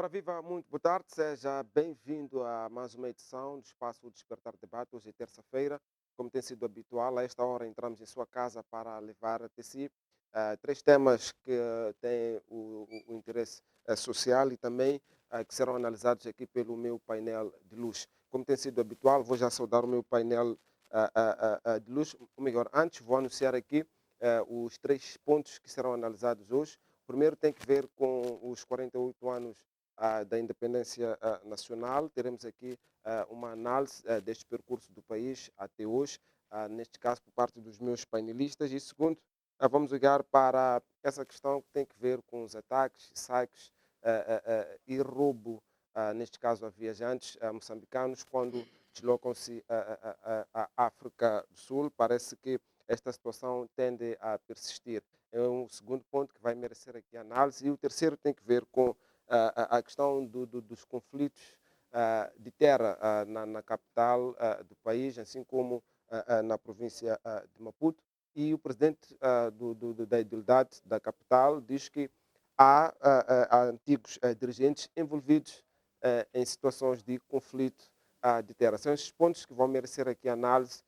Ora, viva, muito boa tarde, seja bem-vindo a mais uma edição do Espaço Despertar Debate. Hoje é terça-feira, como tem sido habitual, a esta hora entramos em sua casa para levar até si três temas que têm o interesse social e também que serão analisados aqui pelo meu painel de luz. Como tem sido habitual, vou já saudar o meu painel de luz, ou melhor, antes vou anunciar aqui os três pontos que serão analisados hoje. O primeiro tem que ver com os 48 anos da independência nacional. Teremos aqui uma análise deste percurso do país até hoje, neste caso por parte dos meus painelistas. E segundo, vamos olhar para essa questão que tem que ver com os ataques, saques e roubo, neste caso a viajantes moçambicanos, quando deslocam-se à África do Sul. Parece que esta situação tende a persistir. É um segundo ponto que vai merecer aqui análise. E o terceiro tem que ver com a questão dos conflitos de terra na capital do país, assim como na província de Maputo. E o presidente da idilidade da capital diz que há antigos dirigentes envolvidos em situações de conflito de terra. São esses pontos que vão merecer aqui análise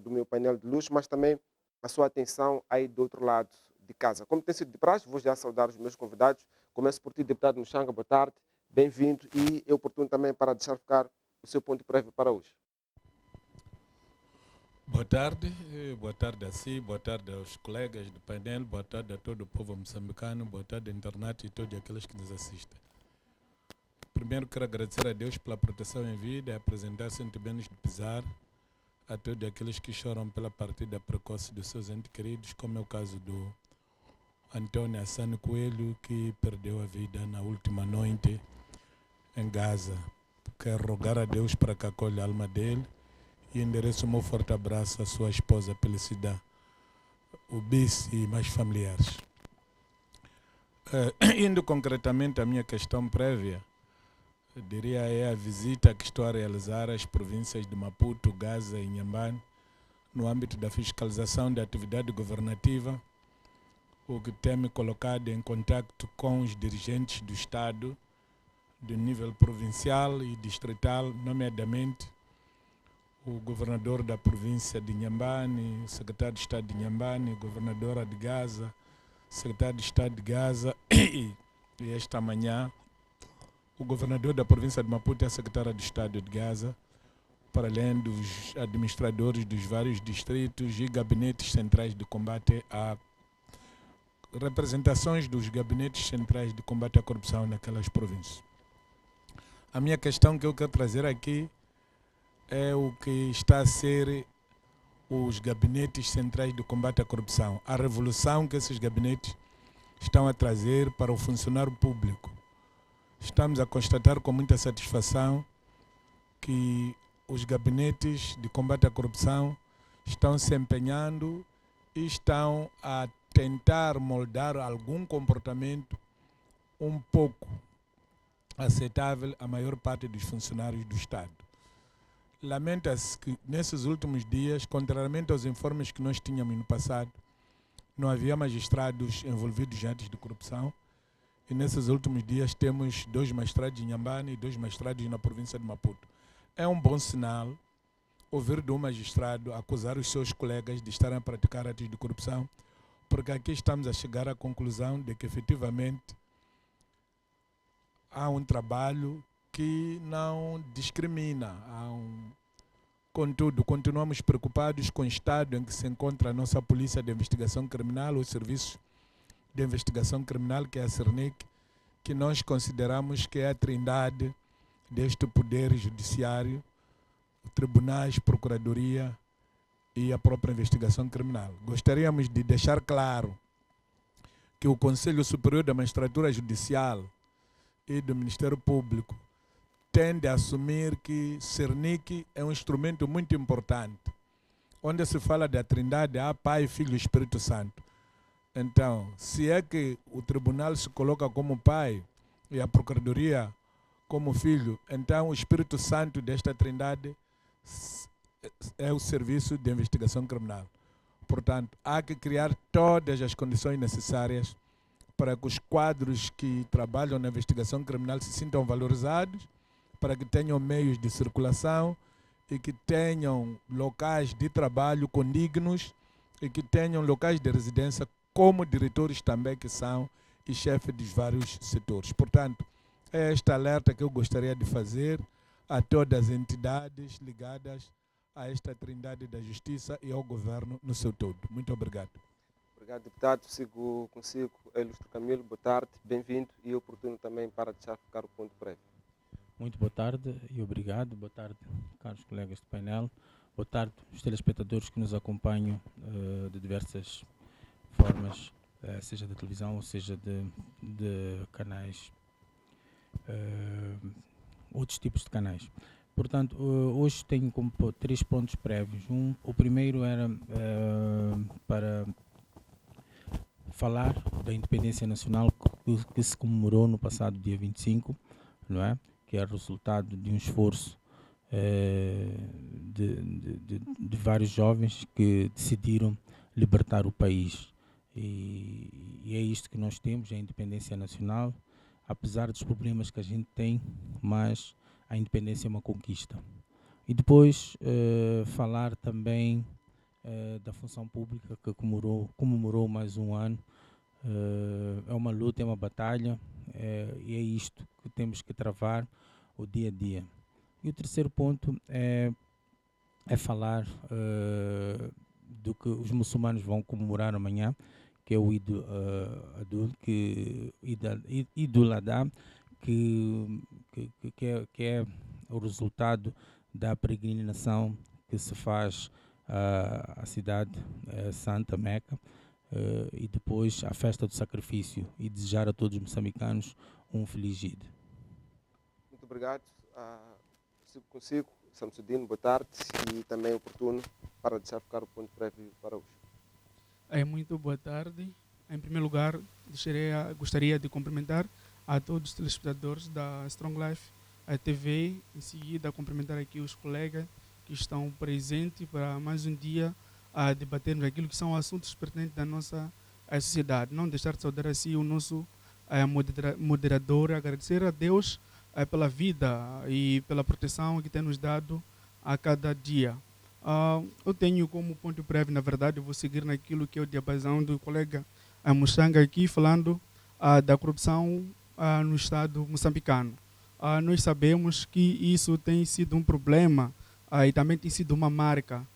do meu painel de luz, mas também a sua atenção aí do outro lado de casa. Como tem sido de praxe, vou já saudar os meus convidados. Começo por ti, deputado Muxanga, boa tarde, bem-vindo e é oportuno também para deixar ficar o seu ponto prévio para hoje. Boa tarde a si, boa tarde aos colegas do painel, boa tarde a todo o povo moçambicano, boa tarde à internet e todos aqueles que nos assistem. Primeiro quero agradecer a Deus pela proteção em vida e apresentar sentimentos de pesar a todos aqueles que choram pela partida precoce dos seus entes queridos, como é o caso do Antônio Assane Coelho, que perdeu a vida na última noite em Gaza. Quero rogar a Deus para que acolha a alma dele e endereço um forte abraço à sua esposa Felicidade, o bis e mais familiares. Indo concretamente à minha questão prévia, eu diria é a visita que estou a realizar às províncias de Maputo, Gaza e Inhambane, no âmbito da fiscalização da atividade governativa, o que tem me colocado em contato com os dirigentes do Estado, do nível provincial e distrital, nomeadamente o governador da província de Inhambane, o secretário de Estado de Inhambane, governadora de Gaza, secretário de Estado de Gaza e esta manhã o governador da província de Maputo e a secretária de Estado de Gaza, para além dos administradores dos vários distritos e gabinetes centrais de combate a representações dos gabinetes centrais de combate à corrupção naquelas províncias. A minha questão que eu quero trazer aqui é o que está a ser os gabinetes centrais de combate à corrupção, a revolução que esses gabinetes estão a trazer para o funcionário público. Estamos a constatar com muita satisfação que os gabinetes de combate à corrupção estão se empenhando e estão a tentar moldar algum comportamento um pouco aceitável à maior parte dos funcionários do Estado. Lamenta-se que nesses últimos dias, contrariamente aos informes que nós tínhamos no passado, não havia magistrados envolvidos em atos de corrupção. E nesses últimos dias temos 2 magistrados em Inhambane e 2 magistrados na província de Maputo. É um bom sinal ouvir de um magistrado acusar os seus colegas de estarem a praticar atos de corrupção, porque aqui estamos a chegar à conclusão de que efetivamente há um trabalho que não discrimina. Contudo, continuamos preocupados com o estado em que se encontra a nossa Polícia de Investigação Criminal, o Serviço de Investigação Criminal, que é a CERNIC, que nós consideramos que é a trindade deste poder judiciário, tribunais, procuradoria e a própria investigação criminal. Gostaríamos de deixar claro que o Conselho Superior da Magistratura Judicial e do Ministério Público tende a assumir que CERNIC é um instrumento muito importante, onde se fala da trindade, há Pai, Filho e Espírito Santo. Então, se é que o tribunal se coloca como pai e a procuradoria como filho, então o Espírito Santo desta trindade é o Serviço de Investigação Criminal. Portanto, há que criar todas as condições necessárias para que os quadros que trabalham na investigação criminal se sintam valorizados, para que tenham meios de circulação e que tenham locais de trabalho condignos e que tenham locais de residência como diretores também que são e chefes dos vários setores. Portanto, é esta alerta que eu gostaria de fazer a todas as entidades ligadas a esta trindade da justiça e ao governo no seu todo. Muito obrigado. Obrigado, deputado. Sigo consigo, Ilustre Camilo. Boa tarde, bem-vindo e oportuno também para deixar ficar o ponto prévio. Muito boa tarde e obrigado. Boa tarde, caros colegas do painel. Boa tarde, os telespectadores que nos acompanham de diversas formas, seja da televisão ou seja de canais, outros tipos de canais. Portanto, hoje tenho como 3 pontos prévios. O primeiro era para falar da independência nacional que se comemorou no passado dia 25, não é? Que é resultado de um esforço de vários jovens que decidiram libertar o país. E é isto que nós temos, a independência nacional, apesar dos problemas que a gente tem, mas a independência é uma conquista. E depois falar também da função pública que comemorou mais um ano. É uma luta, é uma batalha, e é isto que temos que travar o dia a dia. E o terceiro ponto é falar do que os muçulmanos vão comemorar amanhã, que é o Idul Adha, que é o resultado da peregrinação que se faz à cidade santa Meca, e depois a festa do sacrifício, e desejar a todos os moçambicanos um feliz Eid. Muito obrigado. Sigo consigo, Samsudino, boa tarde e também oportuno para deixar ficar o ponto prévio para hoje. Muito boa tarde. Em primeiro lugar, gostaria de cumprimentar a todos os telespectadores da Strong Life TV. Em seguida, cumprimentar aqui os colegas que estão presentes para mais um dia a debatermos aquilo que são assuntos pertinentes da nossa sociedade. Não deixar de saudar assim o nosso moderador, agradecer a Deus pela vida e pela proteção que tem nos dado a cada dia. Eu tenho como ponto prévio, na verdade, eu vou seguir naquilo que é o diapasão do colega Muxanga aqui, falando da corrupção no Estado moçambicano. Nós sabemos que isso tem sido um problema e também tem sido uma marca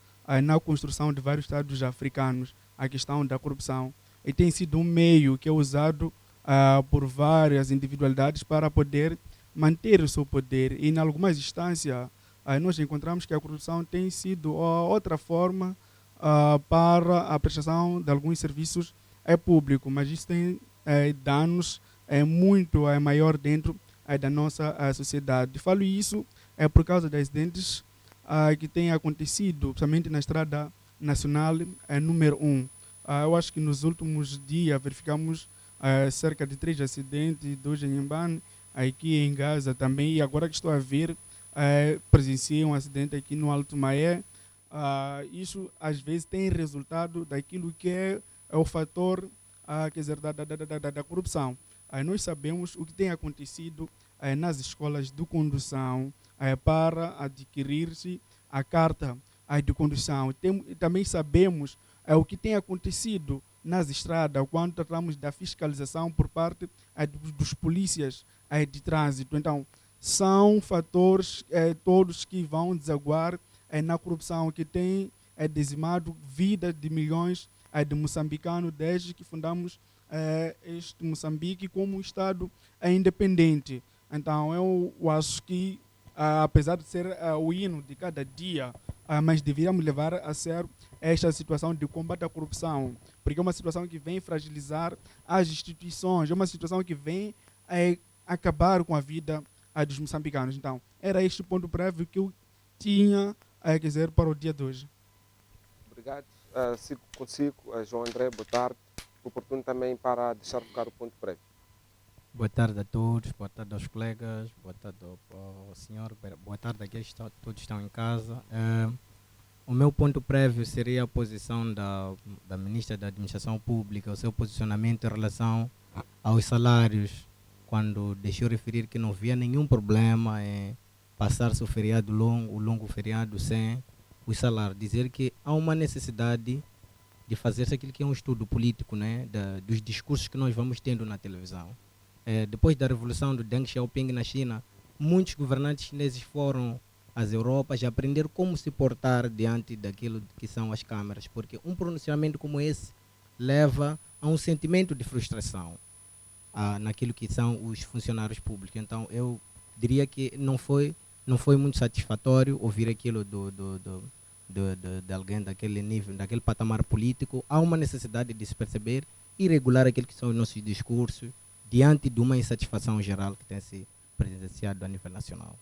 na construção de vários estados africanos, a questão da corrupção. E tem sido um meio que é usado por várias individualidades para poder manter o seu poder. E em algumas instâncias, nós encontramos que a corrupção tem sido outra forma para a prestação de alguns serviços públicos, mas isso tem danos muito maior dentro da nossa sociedade. Falo isso por causa dos acidentes que têm acontecido, principalmente na Estrada Nacional número 1. Eu acho que nos últimos dias verificamos cerca de 3 acidentes, 2 em Mbane, aqui em Gaza também, e agora que estou a ver, presenciei um acidente aqui no Alto Maé. Isso às vezes tem resultado daquilo que é o fator quer dizer, da corrupção. Nós sabemos o que tem acontecido nas escolas de condução para adquirir-se a carta de condução. Também sabemos o que tem acontecido nas estradas quando tratamos da fiscalização por parte dos polícias de trânsito. Então, são fatores todos que vão desaguar na corrupção, que tem dizimado vidas de milhões de moçambicanos desde que fundamos este Moçambique como um Estado independente. Então, eu acho que, apesar de ser o hino de cada dia, mas deveríamos levar a sério esta situação de combate à corrupção, porque é uma situação que vem fragilizar as instituições, é uma situação que vem acabar com a vida dos moçambicanos. Então, era este o ponto prévio que eu tinha a dizer para o dia de hoje. Obrigado. Sigo consigo, João André, boa tarde. Oportuno também para deixar ficar o ponto prévio. Boa tarde a todos, boa tarde aos colegas, boa tarde ao senhor, boa tarde a quem todos estão em casa. O meu ponto prévio seria a posição da Ministra da Administração Pública, o seu posicionamento em relação aos salários, quando deixou referir que não havia nenhum problema em passar-se o longo feriado sem os salários. Dizer que há uma necessidade de fazer-se aquilo que é um estudo político, né, dos discursos que nós vamos tendo na televisão. Depois da revolução do Deng Xiaoping na China, muitos governantes chineses foram às Europas e aprenderam como se portar diante daquilo que são as câmaras, porque um pronunciamento como esse leva a um sentimento de frustração naquilo que são os funcionários públicos. Então, eu diria que não foi muito satisfatório ouvir aquilo de alguém daquele nível, daquele patamar político. Há uma necessidade de se perceber e regular aquilo que são os nossos discursos diante de uma insatisfação geral que tem se presenciado a nível nacional.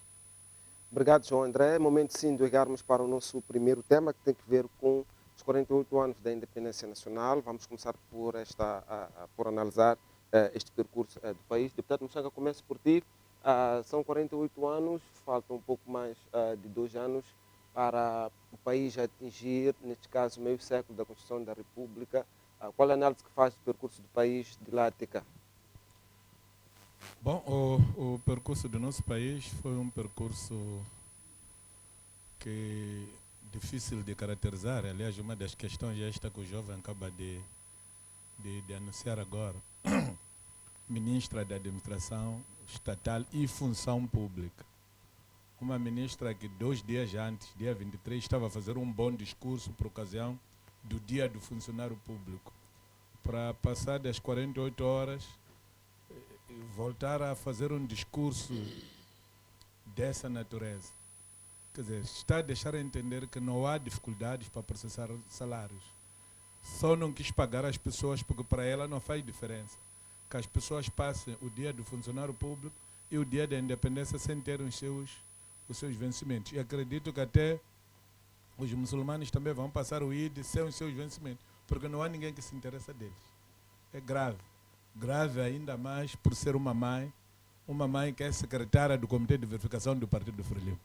Obrigado, João André. É momento sim de olharmos para o nosso primeiro tema, que tem que ver com os 48 anos da independência nacional. Vamos começar por analisar este percurso do país. Deputado Muxanga, começo por ti. São 48 anos, falta um pouco mais de 2 anos para o país atingir, neste caso, meio século da Constituição da República. Qual é a análise que faz do percurso do país de lá até cá? Bom, o percurso do nosso país foi um percurso que difícil de caracterizar. Aliás, uma das questões é esta que o jovem acaba de anunciar agora. Ministra da Administração Estatal e Função Pública. Uma ministra que 2 dias antes, dia 23, estava a fazer um bom discurso por ocasião do Dia do Funcionário Público. Para passar das 48 horas, voltar a fazer um discurso dessa natureza. Quer dizer, está a deixar a entender que não há dificuldades para processar salários. Só não quis pagar as pessoas porque para ela não faz diferença. Que as pessoas passem o dia do funcionário público e o dia da independência sem ter os seus vencimentos. E acredito que até os muçulmanos também vão passar o Eid sem os seus vencimentos, porque não há ninguém que se interessa deles. É grave. Grave ainda mais por ser uma mãe que é secretária do Comitê de Verificação do Partido do Frelimo.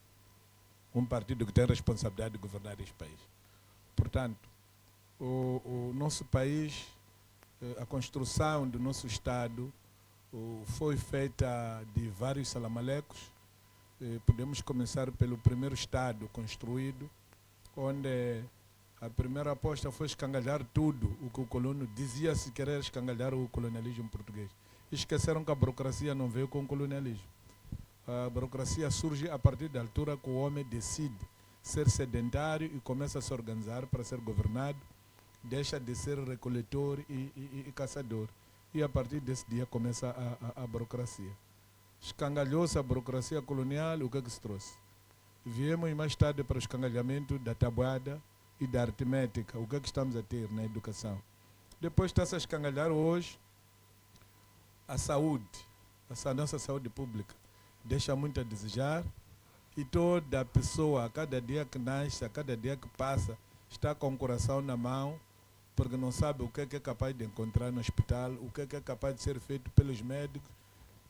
Um partido que tem responsabilidade de governar este país. Portanto, o nosso país, a construção do nosso Estado foi feita de vários salamalecos. Podemos começar pelo primeiro Estado construído, onde a primeira aposta foi escangalhar tudo o que o colono dizia-se querer escangalhar o colonialismo português. Esqueceram que a burocracia não veio com o colonialismo. A burocracia surge a partir da altura que o homem decide ser sedentário e começa a se organizar para ser governado, deixa de ser recoletor e caçador. E a partir desse dia começa a burocracia. Escangalhou-se a burocracia colonial, o que é que se trouxe? Viemos mais tarde para o escangalhamento da tabuada e da aritmética, o que é que estamos a ter na educação. Depois está-se a escangalhar hoje a saúde, a nossa saúde pública. Deixa muito a desejar e toda pessoa, a cada dia que nasce, a cada dia que passa, está com o coração na mão, porque não sabe o que é capaz de encontrar no hospital, o que é capaz de ser feito pelos médicos,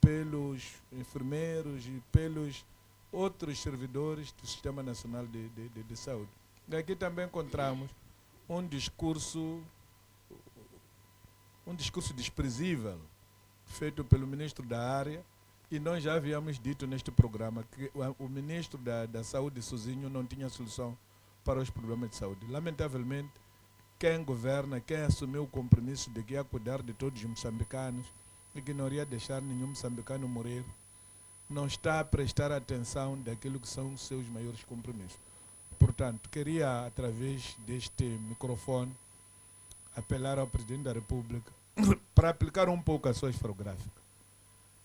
pelos enfermeiros e pelos outros servidores do Sistema Nacional de Saúde. E aqui também encontramos um discurso desprezível feito pelo ministro da área, e nós já havíamos dito neste programa que o ministro da Saúde, Sozinho, não tinha solução para os problemas de saúde. Lamentavelmente, quem governa, quem assumiu o compromisso de que ia cuidar de todos os moçambicanos e que não iria deixar nenhum moçambicano morrer, não está a prestar atenção daquilo que são os seus maiores compromissos. Portanto, queria, através deste microfone, apelar ao Presidente da República para aplicar um pouco a sua esferográfica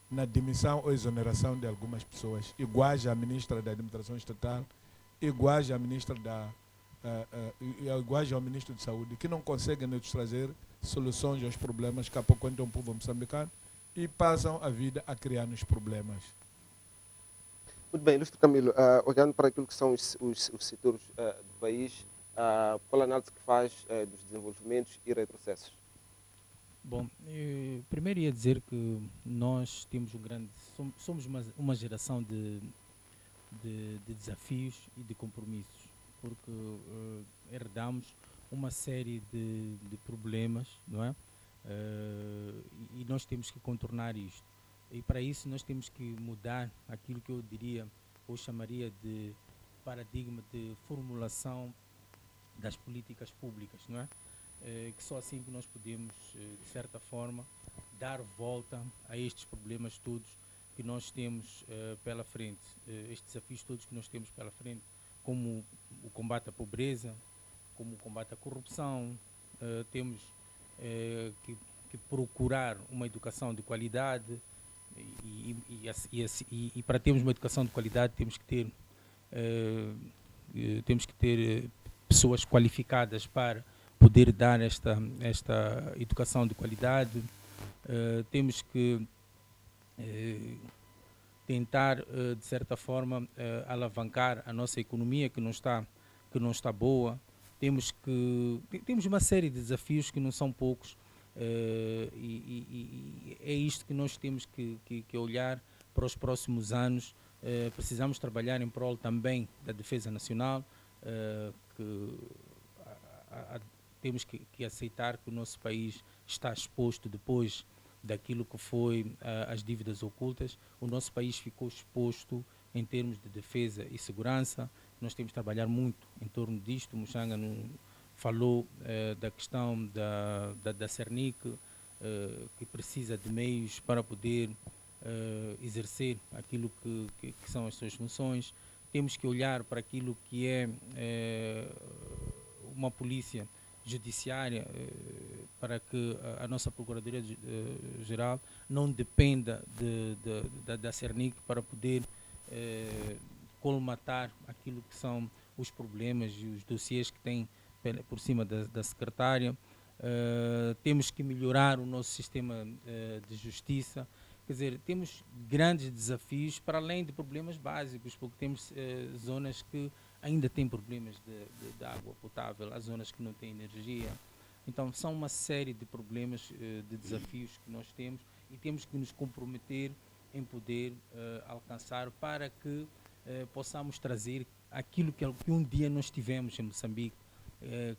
na demissão ou exoneração de algumas pessoas, iguais à Ministra da Administração Estatal, iguais à Ministra iguais ao Ministro de Saúde, que não conseguem nos trazer soluções aos problemas que há pouco contam o povo moçambicano e passam a vida a criar-nos problemas. Muito bem, Ilustre Camilo, olhando para aquilo que são os setores do país, qual a análise que faz dos desenvolvimentos e retrocessos? Bom, primeiro ia dizer que nós temos somos uma geração de desafios e de compromissos, porque herdamos uma série de problemas, não é? E nós temos que contornar isto. E para isso nós temos que mudar aquilo que eu diria, ou chamaria de paradigma de formulação das políticas públicas, não é? Que só assim que nós podemos, de certa forma, dar volta a estes problemas todos que nós temos pela frente, estes desafios todos que nós temos pela frente, como o combate à pobreza, como o combate à corrupção. Temos que procurar uma educação de qualidade e para termos uma educação de qualidade temos que ter pessoas qualificadas para poder dar esta educação de qualidade. Temos que tentar, de certa forma, alavancar a nossa economia que não está boa. Temos uma série de desafios que não são poucos, e é isto que nós temos que olhar para os próximos anos. Precisamos trabalhar em prol também da defesa nacional, temos que aceitar que o nosso país está exposto depois daquilo que foi as dívidas ocultas. O nosso país ficou exposto em termos de defesa e segurança. Nós temos que trabalhar muito em torno disto. O Muxanga falou da questão da Cernic, que precisa de meios para poder exercer aquilo que são as suas funções. Temos que olhar para aquilo que é uma polícia judiciária, para que a nossa Procuradoria-Geral não dependa da Cernic para poder colmatar aquilo que são os problemas e os dossiês que tem por cima da secretária. Temos que melhorar o nosso sistema de justiça. Quer dizer, temos grandes desafios para além de problemas básicos, porque temos zonas que ainda têm problemas de água potável, há zonas que não têm energia. Então, são uma série de problemas, de desafios que nós temos, e temos que nos comprometer em poder alcançar para que possamos trazer aquilo que um dia nós tivemos em Moçambique,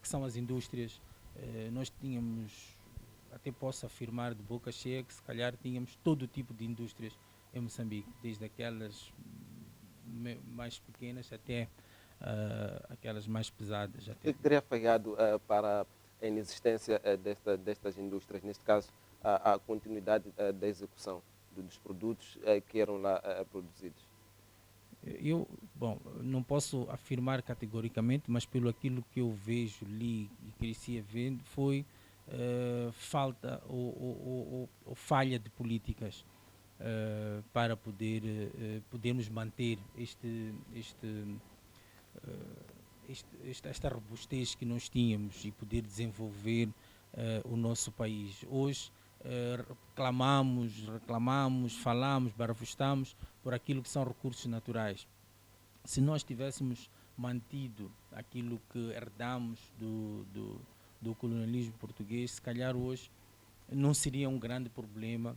que são as indústrias. Nós tínhamos, até posso afirmar de boca cheia, que se calhar tínhamos todo tipo de indústrias em Moçambique, desde aquelas mais pequenas até aquelas mais pesadas. O que teria falhado para a inexistência destas indústrias, neste caso a continuidade da execução dos produtos que eram lá produzidos? Eu, não posso afirmar categoricamente, mas pelo aquilo que eu vejo, li e crescia vendo, foi falta ou falha de políticas para podermos manter esta robustez que nós tínhamos e poder desenvolver o nosso país. Hoje reclamamos, falamos, barafustamos por aquilo que são recursos naturais. Se nós tivéssemos mantido aquilo que herdamos do colonialismo português, se calhar hoje não seria um grande problema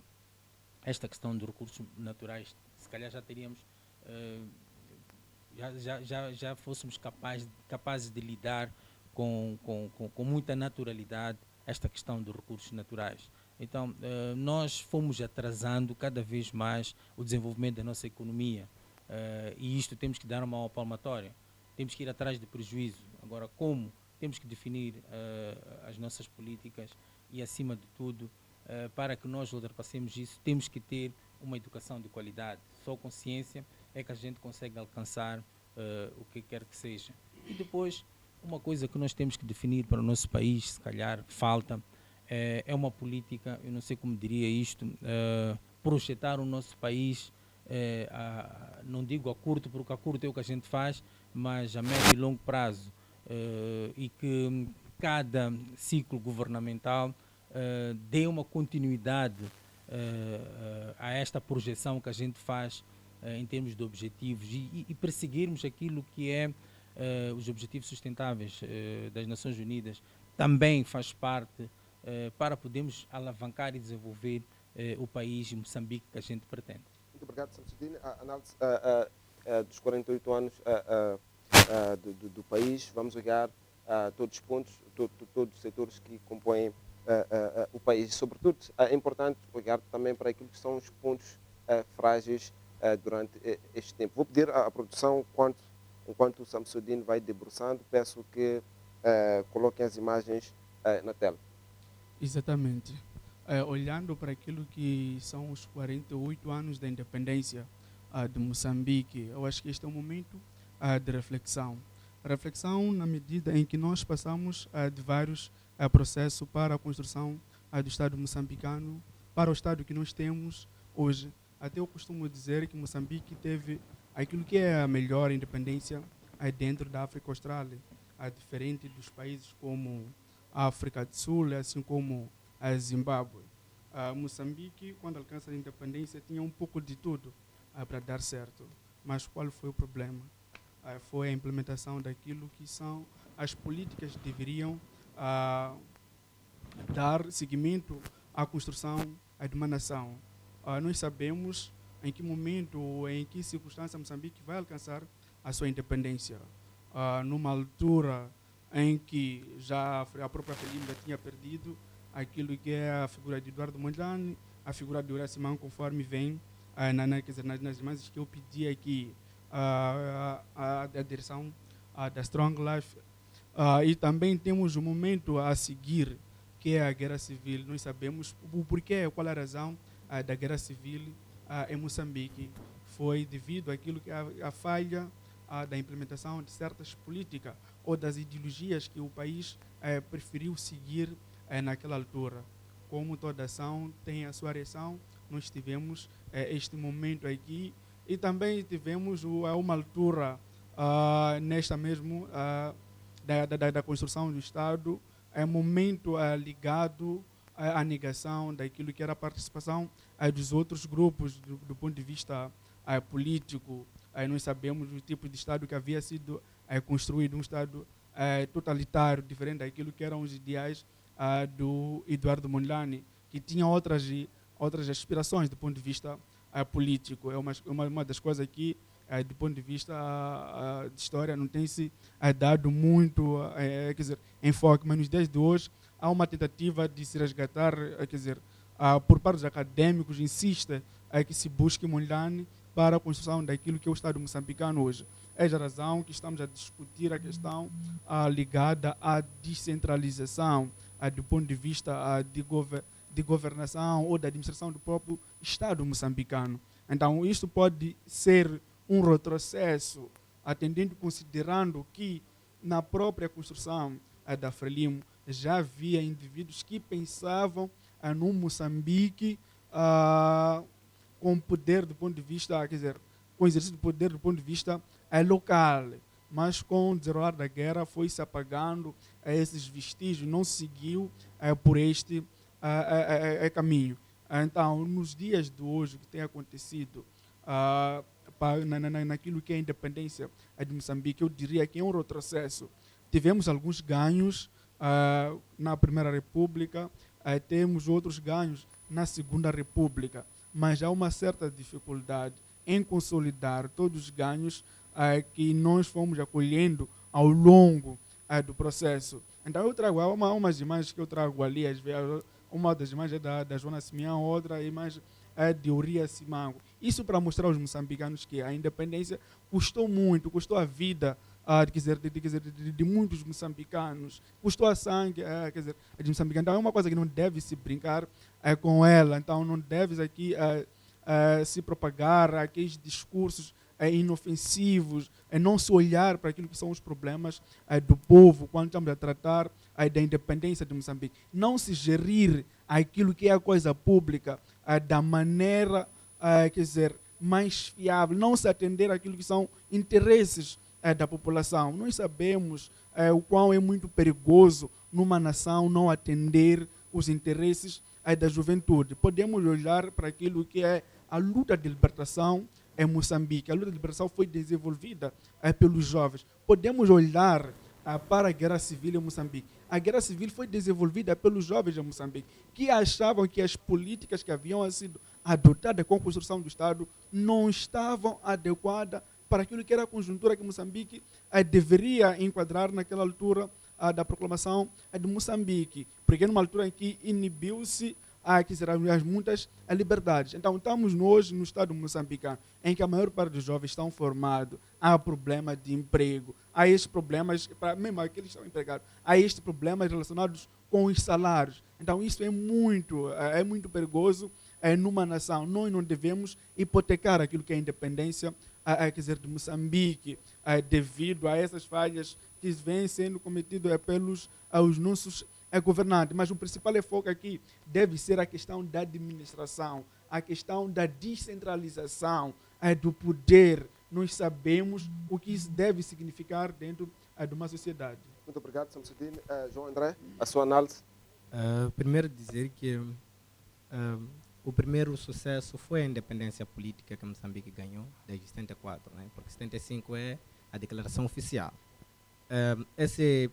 esta questão dos recursos naturais. Se calhar já teríamos, já fôssemos capazes de lidar com muita naturalidade esta questão dos recursos naturais. Então, nós fomos atrasando cada vez mais o desenvolvimento da nossa economia, e isto temos que dar uma palmatória. Temos que ir atrás de prejuízo. Agora, como? Temos que definir as nossas políticas e, acima de tudo, para que nós ultrapassemos isso, temos que ter uma educação de qualidade. Só com ciência é que a gente consegue alcançar o que quer que seja. E depois, uma coisa que nós temos que definir para o nosso país, se calhar falta, é uma política, eu não sei como diria isto, projetar o nosso país, não digo a curto, porque a curto é o que a gente faz, mas a médio e longo prazo, e que cada ciclo governamental dê uma continuidade a esta projeção que a gente faz em termos de objetivos e perseguirmos aquilo que é os objetivos sustentáveis das Nações Unidas. Também faz parte para podermos alavancar e desenvolver o país de Moçambique que a gente pretende. Muito obrigado, Samsudine. A análise dos 48 anos do país, vamos olhar todos os pontos, todos os setores que compõem o país. Sobretudo, é importante olhar também para aquilo que são os pontos frágeis durante este tempo. Vou pedir à produção, enquanto o Samsudin vai debruçando, peço que coloquem as imagens na tela. Exatamente. Olhando para aquilo que são os 48 anos da independência de Moçambique, eu acho que este é um momento de reflexão. Reflexão na medida em que nós passamos de vários processos para a construção do Estado moçambicano, para o Estado que nós temos hoje. Até eu costumo dizer que Moçambique teve aquilo que é a melhor independência dentro da África Austral, diferente dos países como a África do Sul, assim como a Zimbábue. Moçambique, quando alcança a independência, tinha um pouco de tudo para dar certo. Mas qual foi o problema? Foi a implementação daquilo que são as políticas que deveriam dar seguimento à construção de uma nação. Nós sabemos em que momento ou em que circunstância Moçambique vai alcançar a sua independência. Numa altura em que já a própria Frelimo já tinha perdido aquilo que é a figura de Eduardo Mondlane, a figura de Horácio Simão, conforme vem nas imagens que eu pedi aqui, a direção da Strong Life. E também temos um momento a seguir, que é a guerra civil. Nós sabemos o porquê, qual é a razão da guerra civil em Moçambique. Foi devido àquilo que a falha da implementação de certas políticas ou das ideologias que o país preferiu seguir naquela altura. Como toda ação tem a sua reação, nós tivemos este momento aqui e também tivemos uma altura nesta mesmo da construção do Estado, momento ligado à negação daquilo que era a participação dos outros grupos do ponto de vista político. Nós sabemos o tipo de Estado que havia sido construído, um Estado totalitário, diferente daquilo que eram os ideais do Eduardo Mondlane, que tinha outras aspirações do ponto de vista político. É uma das coisas que, do ponto de vista de história, não tem se dado muito quer dizer, enfoque, mas nos dias de hoje há uma tentativa de se resgatar, quer dizer, por parte dos acadêmicos, insiste que se busque Mondlane para a construção daquilo que é o Estado moçambicano hoje. É a razão que estamos a discutir a questão ligada à descentralização, do ponto de vista de governação ou da administração do próprio Estado moçambicano. Então, isto pode ser um retrocesso, atendendo, considerando que na própria construção da Frelimo já havia indivíduos que pensavam no Moçambique com poder do ponto de vista, quer dizer, com exercício de poder do ponto de vista local, mas com o desenrolar da guerra foi se apagando esses vestígios, não se seguiu por este caminho. Então, nos dias de hoje, o que tem acontecido naquilo que é a independência de Moçambique, eu diria que é um retrocesso. Tivemos alguns ganhos na Primeira República, temos outros ganhos na Segunda República, mas há uma certa dificuldade em consolidar todos os ganhos que nós fomos acolhendo ao longo do processo. Então eu trago umas imagens que eu trago ali, às vezes, uma das imagens é da Joana Simeão, outra imagem é de Urias Simango. Isso para mostrar aos moçambicanos que a independência custou muito, custou a vida de muitos moçambicanos, custou a sangue quer dizer, de moçambicanos. Então é uma coisa que não deve se brincar com ela, então não deve aqui se propagar aqueles discursos inofensivos, não se olhar para aquilo que são os problemas do povo quando estamos a tratar da independência de Moçambique. Não se gerir aquilo que é a coisa pública da maneira, quer dizer, mais fiável, não se atender àquilo que são interesses da população. Nós sabemos o quão é muito perigoso numa nação não atender os interesses da juventude. Podemos olhar para aquilo que é a luta de libertação em Moçambique. A luta de libertação foi desenvolvida pelos jovens. Podemos olhar para a guerra civil em Moçambique. A guerra civil foi desenvolvida pelos jovens em Moçambique, que achavam que as políticas que haviam sido adotadas com a construção do Estado não estavam adequadas para aquilo que era a conjuntura que Moçambique deveria enquadrar naquela altura da proclamação de Moçambique, porque numa altura em que inibiu-se que serão muitas liberdades. Então, estamos nós no estado moçambicano, em que a maior parte dos jovens estão formados, há problema de emprego, há estes problemas, mesmo aqueles que estão empregados, há estes problemas relacionados com os salários. Então, isso é muito perigoso numa nação. Nós não devemos hipotecar aquilo que é a independência quer dizer, de Moçambique, devido a essas falhas que vêm sendo cometidas pelos os nossos governantes. Mas o principal foco aqui deve ser a questão da administração, a questão da descentralização do poder. Nós sabemos o que isso deve significar dentro de uma sociedade. Muito obrigado, Samsudine. João André, a sua análise? Primeiro dizer que o primeiro sucesso foi a independência política que Moçambique ganhou desde 74, né? Porque 75 é a declaração oficial. Esse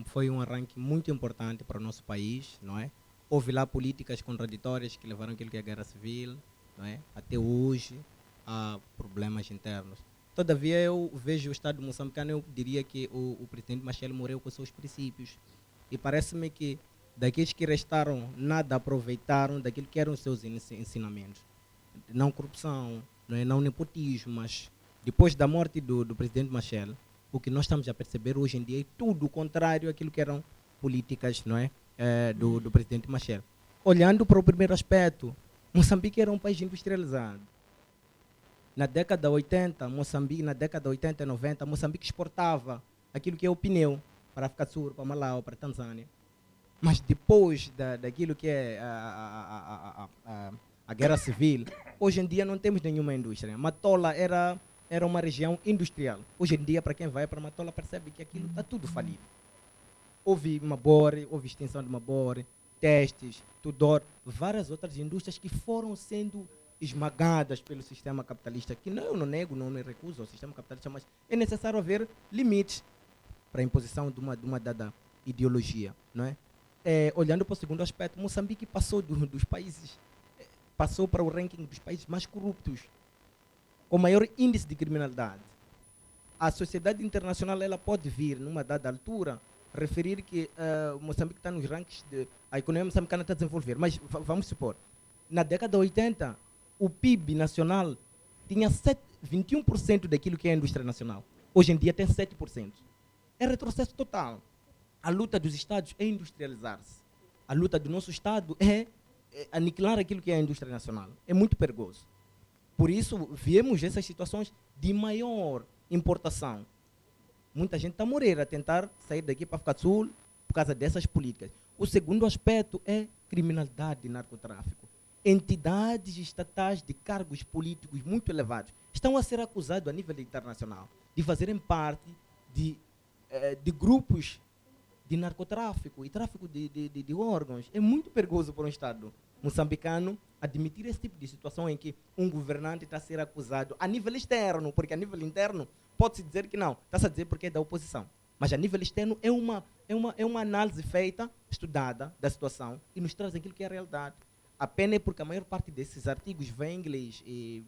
foi um arranque muito importante para o nosso país, não é? Houve lá políticas contraditórias que levaram aquilo que é a guerra civil, não é? Até hoje há problemas internos. Todavia, eu vejo o Estado moçambicano, eu diria que o presidente Machel morreu com seus princípios. E parece-me que daqueles que restaram, nada aproveitaram daquilo que eram os seus ensinamentos. Não corrupção, não nepotismo, mas depois da morte do presidente Machel, o que nós estamos a perceber hoje em dia é tudo o contrário àquilo que eram políticas, não é? Do presidente Machel. Olhando para o primeiro aspecto, Moçambique era um país industrializado. Na década 80, Moçambique, na década 80 e 90, Moçambique exportava aquilo que é o pneu para a África do Sul, para Malau, para a Tanzânia. Mas depois daquilo que é a guerra civil, hoje em dia não temos nenhuma indústria. Matola era uma região industrial. Hoje em dia, para quem vai para Matola, percebe que aquilo está tudo falido. Houve Mabore, houve extinção de Mabore, Testes, Tudor, várias outras indústrias que foram sendo esmagadas pelo sistema capitalista, que eu não nego, não me recuso ao sistema capitalista, mas é necessário haver limites para a imposição de uma dada ideologia, não é? Olhando para o segundo aspecto, Moçambique passou dos países, passou para o ranking dos países mais corruptos, com maior índice de criminalidade. A sociedade internacional ela pode vir, numa dada altura, referir que Moçambique está nos rankings a economia moçambicana está a desenvolver. Mas vamos supor, na década de 80, o PIB nacional tinha 21% daquilo que é a indústria nacional. Hoje em dia tem 7%. É retrocesso total. A luta dos Estados é industrializar-se. A luta do nosso Estado é aniquilar aquilo que é a indústria nacional. É muito perigoso. Por isso, viemos essas situações de maior importação. Muita gente está a morrer, a tentar sair daqui para África do Sul por causa dessas políticas. O segundo aspecto é criminalidade e narcotráfico. Entidades estatais de cargos políticos muito elevados estão a ser acusados a nível internacional de fazerem parte de grupos de narcotráfico e tráfico de órgãos. É muito perigoso para um Estado moçambicano admitir esse tipo de situação em que um governante está a ser acusado a nível externo, porque a nível interno pode-se dizer que não, está-se a dizer porque é da oposição. Mas a nível externo é uma análise feita, estudada da situação e nos traz aquilo que é a realidade. A pena é porque a maior parte desses artigos vem em inglês e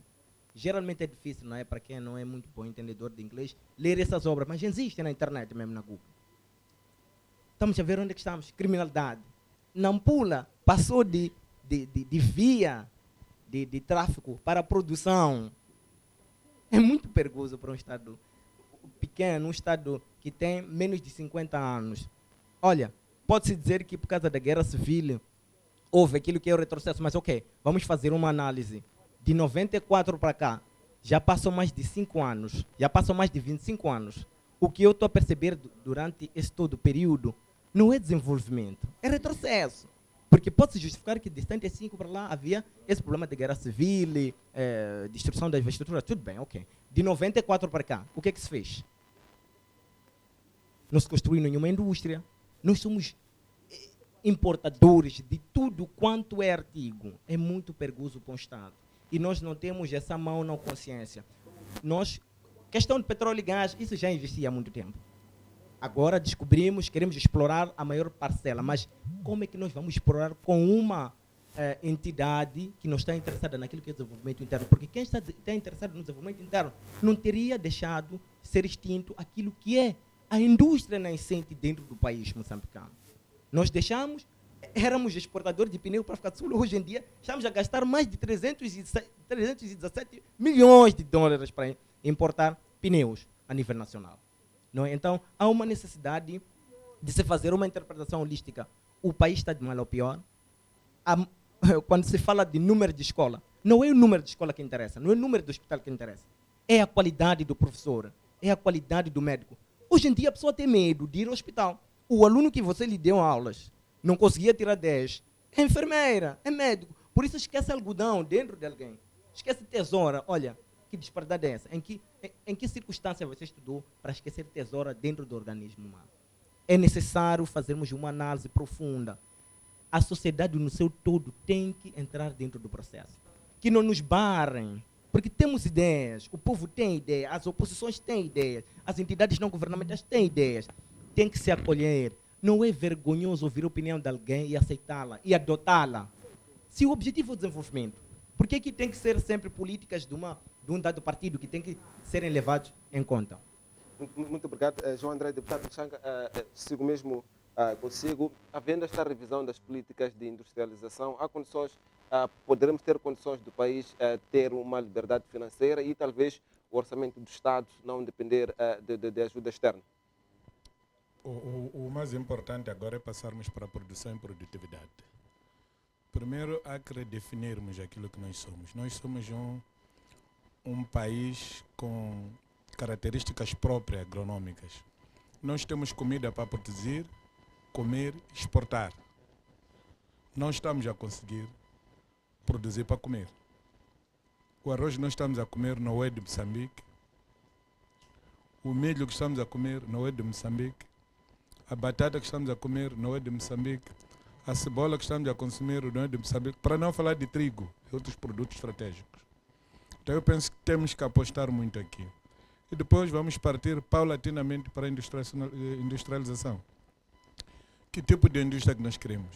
geralmente é difícil, não é? Para quem não é muito bom entendedor de inglês, ler essas obras, mas existem na internet mesmo, na Google. Estamos a ver onde é que estamos. Criminalidade. Nampula passou de via de tráfico para a produção. É muito perigoso para um Estado pequeno, um Estado que tem menos de 50 anos. Olha, pode-se dizer que por causa da guerra civil houve aquilo que é o retrocesso, mas ok, vamos fazer uma análise. De 94 para cá, já passam mais de 5 anos, já passam mais de 25 anos. O que eu estou a perceber durante esse todo o período não é desenvolvimento, é retrocesso. Porque pode-se justificar que de 75 para lá havia esse problema de guerra civil, destruição da infraestrutura, tudo bem, ok. De 94 para cá, o que é que se fez? Não se construiu nenhuma indústria. Nós somos importadores de tudo quanto é artigo. É muito perigoso para o Estado. E nós não temos essa mão na consciência. Questão de petróleo e gás, isso já existia há muito tempo. Agora descobrimos, queremos explorar a maior parcela, mas como é que nós vamos explorar com uma entidade que não está interessada naquilo que é desenvolvimento interno? Porque quem está interessado no desenvolvimento interno não teria deixado ser extinto aquilo que é A indústria nascente dentro do país moçambicano. Nós éramos exportadores de pneu para a África do Sul. Hoje em dia, estamos a gastar mais de 317 milhões de dólares para importar pneus a nível nacional. Não é? Então, há uma necessidade de se fazer uma interpretação holística. O país está de mal ao pior. Quando se fala de número de escola, não é o número de escola que interessa, não é o número do hospital que interessa. É a qualidade do professor, é a qualidade do médico. Hoje em dia a pessoa tem medo de ir ao hospital. O aluno que você lhe deu aulas não conseguia tirar 10, é enfermeira, é médico. Por isso esquece algodão dentro de alguém. Esquece tesoura. Olha, que disparidade é essa? Em que circunstância você estudou para esquecer tesoura dentro do organismo humano? É necessário fazermos uma análise profunda. A sociedade no seu todo tem que entrar dentro do processo. Que não nos barrem, porque temos ideias, o povo tem ideias, as oposições têm ideias, as entidades não governamentais têm ideias. Tem que se acolher. Não é vergonhoso ouvir a opinião de alguém e aceitá-la e adotá-la. Se o objetivo é o desenvolvimento, por que tem que ser sempre políticas de um dado partido que tem que serem levados em conta? Muito obrigado, João André. Deputado Changa, sigo mesmo consigo. Havendo esta revisão das políticas de industrialização, há condições, poderemos ter condições do país ter uma liberdade financeira e talvez o orçamento do Estado não depender de ajuda externa? O mais importante agora é passarmos para a produção e produtividade. Primeiro, há que redefinirmos aquilo que nós somos. Nós somos um país com características próprias agronômicas. Nós temos comida para produzir, comer, exportar. Não estamos a conseguir produzir para comer. O arroz que nós estamos a comer não é de Moçambique. O milho que estamos a comer não é de Moçambique. A batata que estamos a comer não é de Moçambique. A cebola que estamos a consumir não é de Moçambique. Para não falar de trigo e outros produtos estratégicos. Então eu penso que temos que apostar muito aqui. E depois vamos partir paulatinamente para a industrialização. Que tipo de indústria que nós queremos?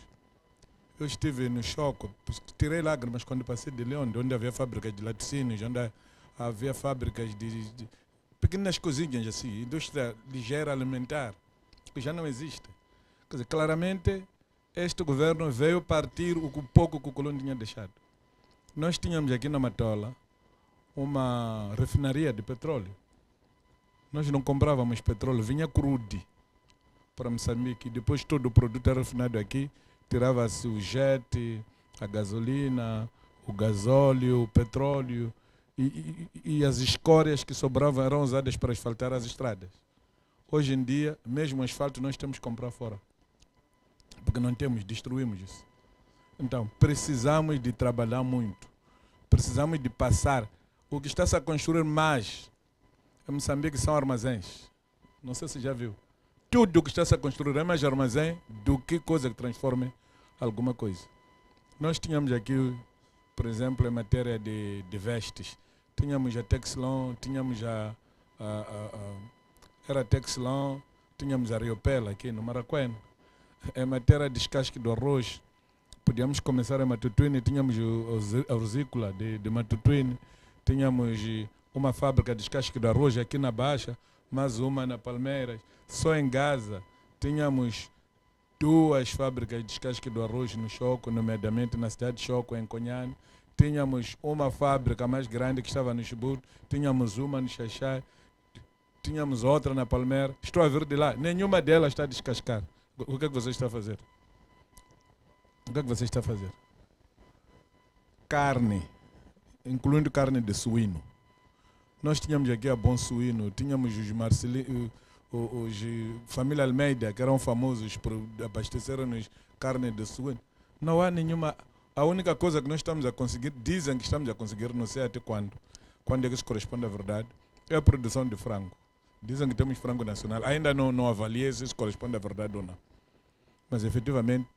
Eu estive no choque, tirei lágrimas quando passei de Leão, onde havia fábricas de laticínios, onde havia fábricas de pequenas coisinhas assim, indústria ligeira alimentar, que já não existe. Quer dizer, claramente, este governo veio partir o pouco que o Colombo tinha deixado. Nós tínhamos aqui na Matola uma refinaria de petróleo. Nós não comprávamos petróleo, vinha crude para Moçambique. Depois todo o produto era refinado aqui, tirava-se o jet, a gasolina, o gasóleo, o petróleo e as escórias que sobravam eram usadas para asfaltar as estradas. Hoje em dia, mesmo o asfalto nós temos que comprar fora, porque não temos, destruímos isso. Então, precisamos de trabalhar muito, precisamos de passar. O que está-se a construir mais em Moçambique são armazéns. Não sei se já viu. Tudo o que está-se a construir é mais armazém do que coisa que transforme alguma coisa. Nós tínhamos aqui, por exemplo, em matéria de vestes, tínhamos a Texlon, tínhamos era Texlon, tínhamos a Riopela aqui no Maracuene. Em matéria de descasque do arroz, podíamos começar em Matutuine, tínhamos a Rosícola de Matutuine, tínhamos uma fábrica de descasque do arroz aqui na Baixa, mais uma na Palmeiras. Só em Gaza tínhamos 2 fábricas de descasque do arroz no Choco, nomeadamente na cidade de Choco, em Conhane. Tínhamos uma fábrica mais grande que estava no Chibuto, tínhamos uma no Xaxai, tínhamos outra na Palmeira. Estou a vir de lá, nenhuma delas está a descascar. O que é que você está a fazer? O que é que você está a fazer? Carne, incluindo carne de suíno. Nós tínhamos aqui a Bom Suíno, tínhamos os família Almeida, que eram famosos por abastecerem-nos carne de suíno. Não há nenhuma... A única coisa que nós estamos a conseguir, dizem que estamos a conseguir, não sei até quando é que isso corresponde à verdade, é a produção de frango. Dizem que temos frango nacional. Ainda não avaliei se isso corresponde à verdade ou não. Mas, efetivamente,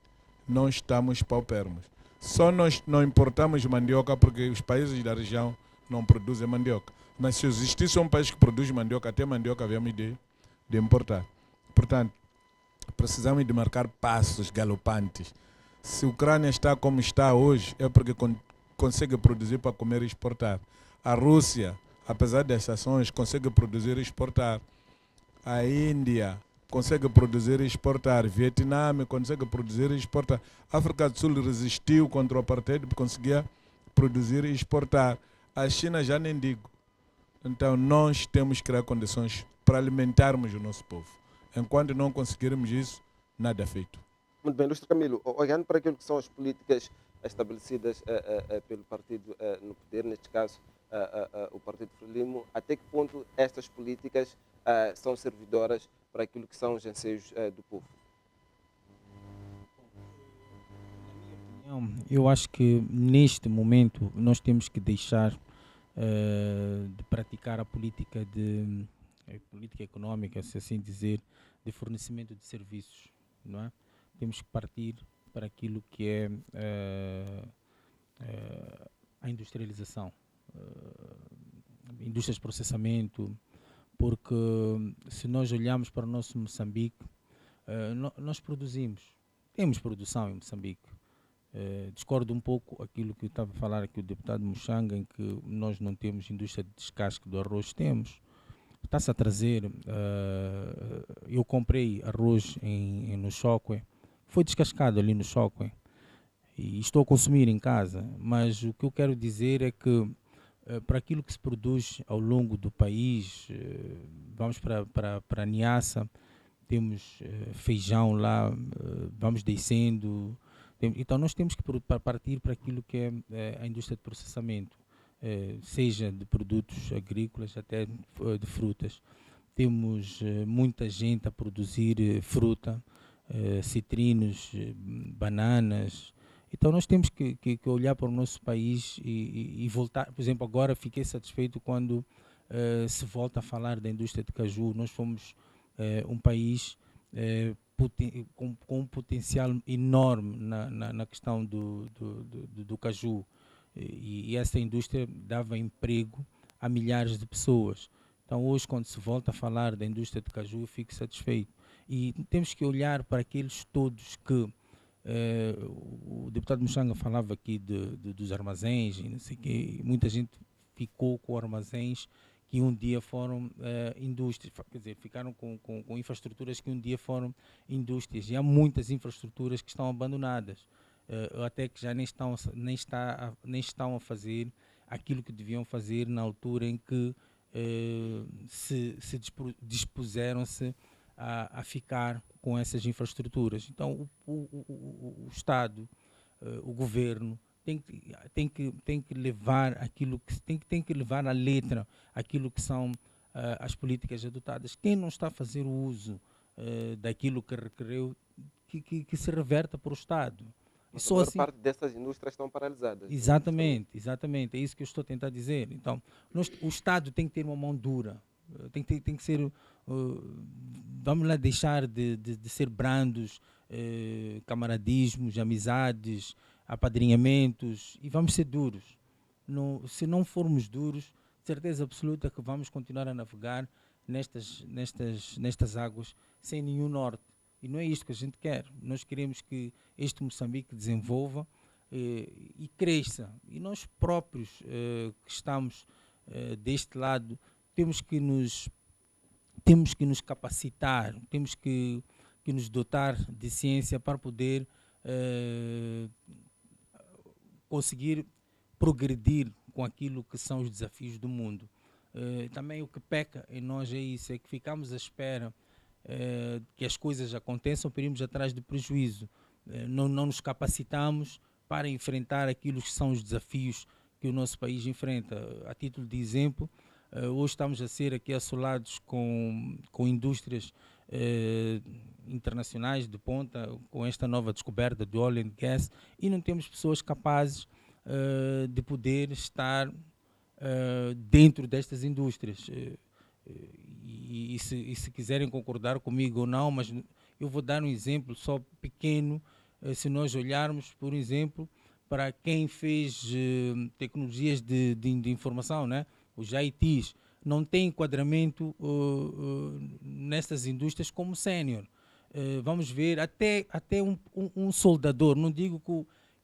não estamos paupérrimos. Só nós não importamos mandioca porque os países da região não produzem mandioca. Mas se existisse um país que produz mandioca, até mandioca havíamos de importar. Portanto, precisamos de marcar passos galopantes. Se a Ucrânia está como está hoje, é porque consegue produzir para comer e exportar. A Rússia, apesar das sanções, consegue produzir e exportar. A Índia consegue produzir e exportar. Vietnã consegue produzir e exportar. A África do Sul resistiu contra o apartheid porque conseguia produzir e exportar. A China já nem digo. Então nós temos que criar condições para alimentarmos o nosso povo. Enquanto não conseguirmos isso, nada é feito. Muito bem, Ilustre Camilo, olhando para aquilo que são as políticas estabelecidas pelo partido no poder, neste caso o Partido Frelimo, até que ponto estas políticas são servidoras para aquilo que são os anseios do povo? Eu acho que neste momento nós temos que deixar de praticar a política política econômica, se assim dizer, de fornecimento de serviços, não é? Temos que partir para aquilo que é a industrialização, indústrias de processamento, porque se nós olharmos para o nosso Moçambique, nós temos produção em Moçambique. Discordo um pouco aquilo que estava a falar aqui o deputado Muxanga, em que nós não temos indústria de descasque do arroz. Temos. Está-se a trazer. Eu comprei arroz no Chocwe, foi descascado ali no Chocwe e estou a consumir em casa. Mas o que eu quero dizer é que para aquilo que se produz ao longo do país, vamos para a Niassa, temos feijão lá, vamos descendo. Então nós temos que partir para aquilo que é a indústria de processamento, seja de produtos agrícolas até de frutas. Temos muita gente a produzir fruta, citrinos, bananas. Então nós temos que olhar para o nosso país e voltar. Por exemplo, agora fiquei satisfeito quando se volta a falar da indústria de caju. Nós fomos um país com um potencial enorme na questão do caju, e essa indústria dava emprego a milhares de pessoas. Então hoje, quando se volta a falar da indústria de caju, eu fico satisfeito. E temos que olhar para aqueles todos que o deputado Muxanga falava aqui dos armazéns e não sei quê. Muita gente ficou com armazéns que um dia foram indústrias, quer dizer, ficaram com infraestruturas que um dia foram indústrias. E há muitas infraestruturas que estão abandonadas, até que já nem estão a fazer aquilo que deviam fazer na altura em que se dispuseram-se a ficar com essas infraestruturas. Então o Estado, o governo, tem que levar aquilo que tem que levar à letra aquilo que são as políticas adotadas. Quem não está a fazer o uso daquilo que requereu, que se reverta para o Estado. Mas a maior parte dessas indústrias estão paralisadas. Exatamente. É isso que eu estou a tentar dizer. Então, o Estado tem que ter uma mão dura. Tem que ser... vamos lá deixar de ser brandos, camaradismos, amizades, apadrinhamentos, e vamos ser duros. Se não formos duros, certeza absoluta que vamos continuar a navegar nestas águas sem nenhum norte. E não é isto que a gente quer. Nós queremos que este Moçambique desenvolva e cresça. E nós próprios que estamos deste lado temos que nos capacitar, temos que nos dotar de ciência para poder conseguir progredir com aquilo que são os desafios do mundo. Também o que peca em nós é isso, é que ficamos à espera que as coisas aconteçam, para irmos atrás do prejuízo. Não nos capacitamos para enfrentar aquilo que são os desafios que o nosso país enfrenta. A título de exemplo, hoje estamos a ser aqui assolados com indústrias internacionais de ponta, com esta nova descoberta do oil and gas, e não temos pessoas capazes de poder estar dentro destas indústrias. E se quiserem concordar comigo ou não, mas eu vou dar um exemplo só pequeno. Se nós olharmos, por exemplo, para quem fez tecnologias de informação, né? Os ITs, não tem enquadramento nessas indústrias como sénior. Vamos ver, até um soldador, não digo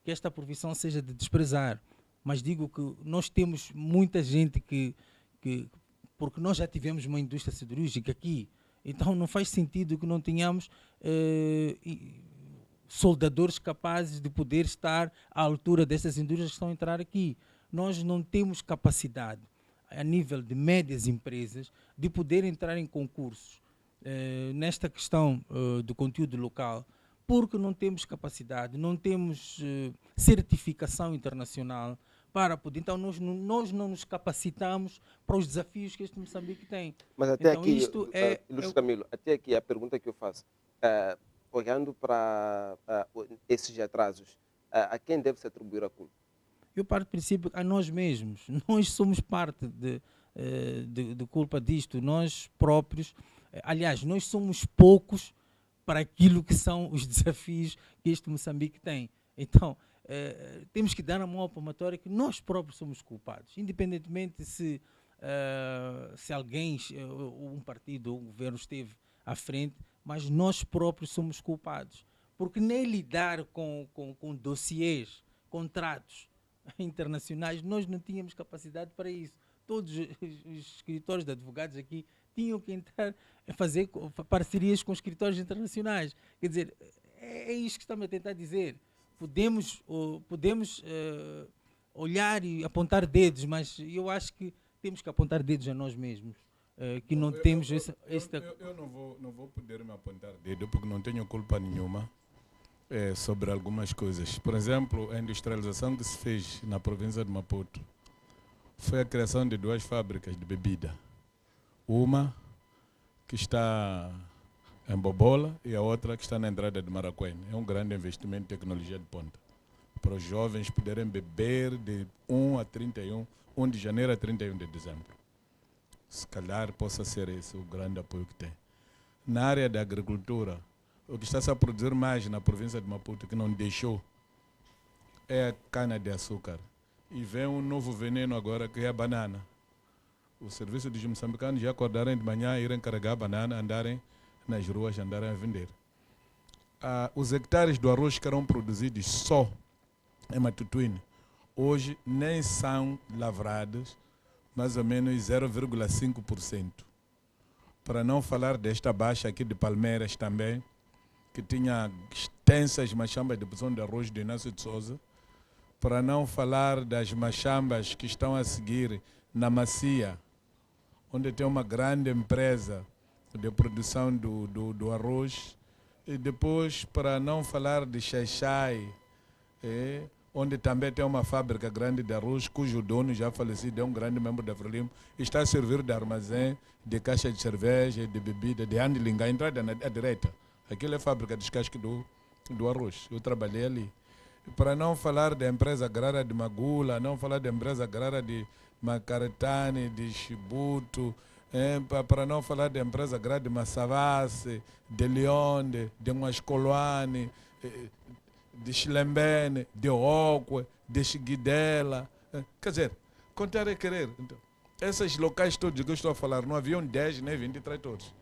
que esta profissão seja de desprezar, mas digo que nós temos muita gente porque nós já tivemos uma indústria siderúrgica aqui, Então não faz sentido que não tenhamos soldadores capazes de poder estar à altura dessas indústrias que estão a entrar aqui. Nós não temos capacidade, a nível de médias empresas, de poder entrar em concursos nesta questão do conteúdo local, porque não temos capacidade, não temos certificação internacional para poder. Então nós não nos capacitamos para os desafios que este Moçambique tem. Mas até Então, aqui, isto Ilustre Camilo, até aqui a pergunta que eu faço, olhando para esses atrasos, a quem deve-se atribuir a culpa? Eu parto do princípio a nós mesmos. Nós somos parte de culpa disto, nós próprios. Aliás, nós somos poucos para aquilo que são os desafios que este Moçambique tem. Então, temos que dar a mão à palmatória que nós próprios somos culpados, independentemente se alguém, um partido ou um governo esteve à frente, mas nós próprios somos culpados. Porque nem lidar com dossiês, contratos internacionais, nós não tínhamos capacidade para isso. Todos os escritórios de advogados aqui tinham que entrar a fazer parcerias com escritórios internacionais. Quer dizer, é isso que estamos a tentar dizer. Podemos olhar e apontar dedos, mas eu acho que temos que apontar dedos a nós mesmos. Que não temos Eu não vou poder me apontar dedo porque não tenho culpa nenhuma sobre algumas coisas. Por exemplo, a industrialização que se fez na província de Maputo foi a criação de 2 fábricas de bebida. Uma que está em Bobola e a outra que está na entrada de Maracuene. É um grande investimento em tecnologia de ponta, para os jovens poderem beber de 1 de janeiro a 31 de dezembro. Se calhar possa ser esse o grande apoio que tem. Na área da agricultura, o que está-se a produzir mais na província de Maputo, que não deixou, é a cana-de-açúcar. E vem um novo veneno agora, que é a banana. O serviço dos moçambicanos já acordarem de manhã, irem carregar banana, andarem nas ruas, andarem a vender. Os hectares do arroz que eram produzidos só em Matutuine, hoje nem são lavrados, mais ou menos 0,5%. Para não falar desta baixa aqui de Palmeiras também, que tinha extensas machambas de produção de arroz do Inácio de Souza, para não falar das machambas que estão a seguir na Macia, onde tem uma grande empresa de produção do arroz, e depois, para não falar de Xaixai, onde também tem uma fábrica grande de arroz, cujo dono já falecido é um grande membro da Frelimo, está a servir de armazém, de caixa de cerveja, de bebida, de handling, a entrada à direita. Aquilo é a fábrica de descasque do arroz. Eu trabalhei ali. Para não falar da empresa agrária de Magula, não falar da empresa agrária de Macaretane, de Chibuto, para não falar da empresa agrária de Massavase, de Leonde, de Mascoloane, de Chilembene, de Okwe, de Chiguidela. Quer dizer, contar é querer. Então, esses locais todos que eu estou a falar, não haviam 10 nem 20 tratores.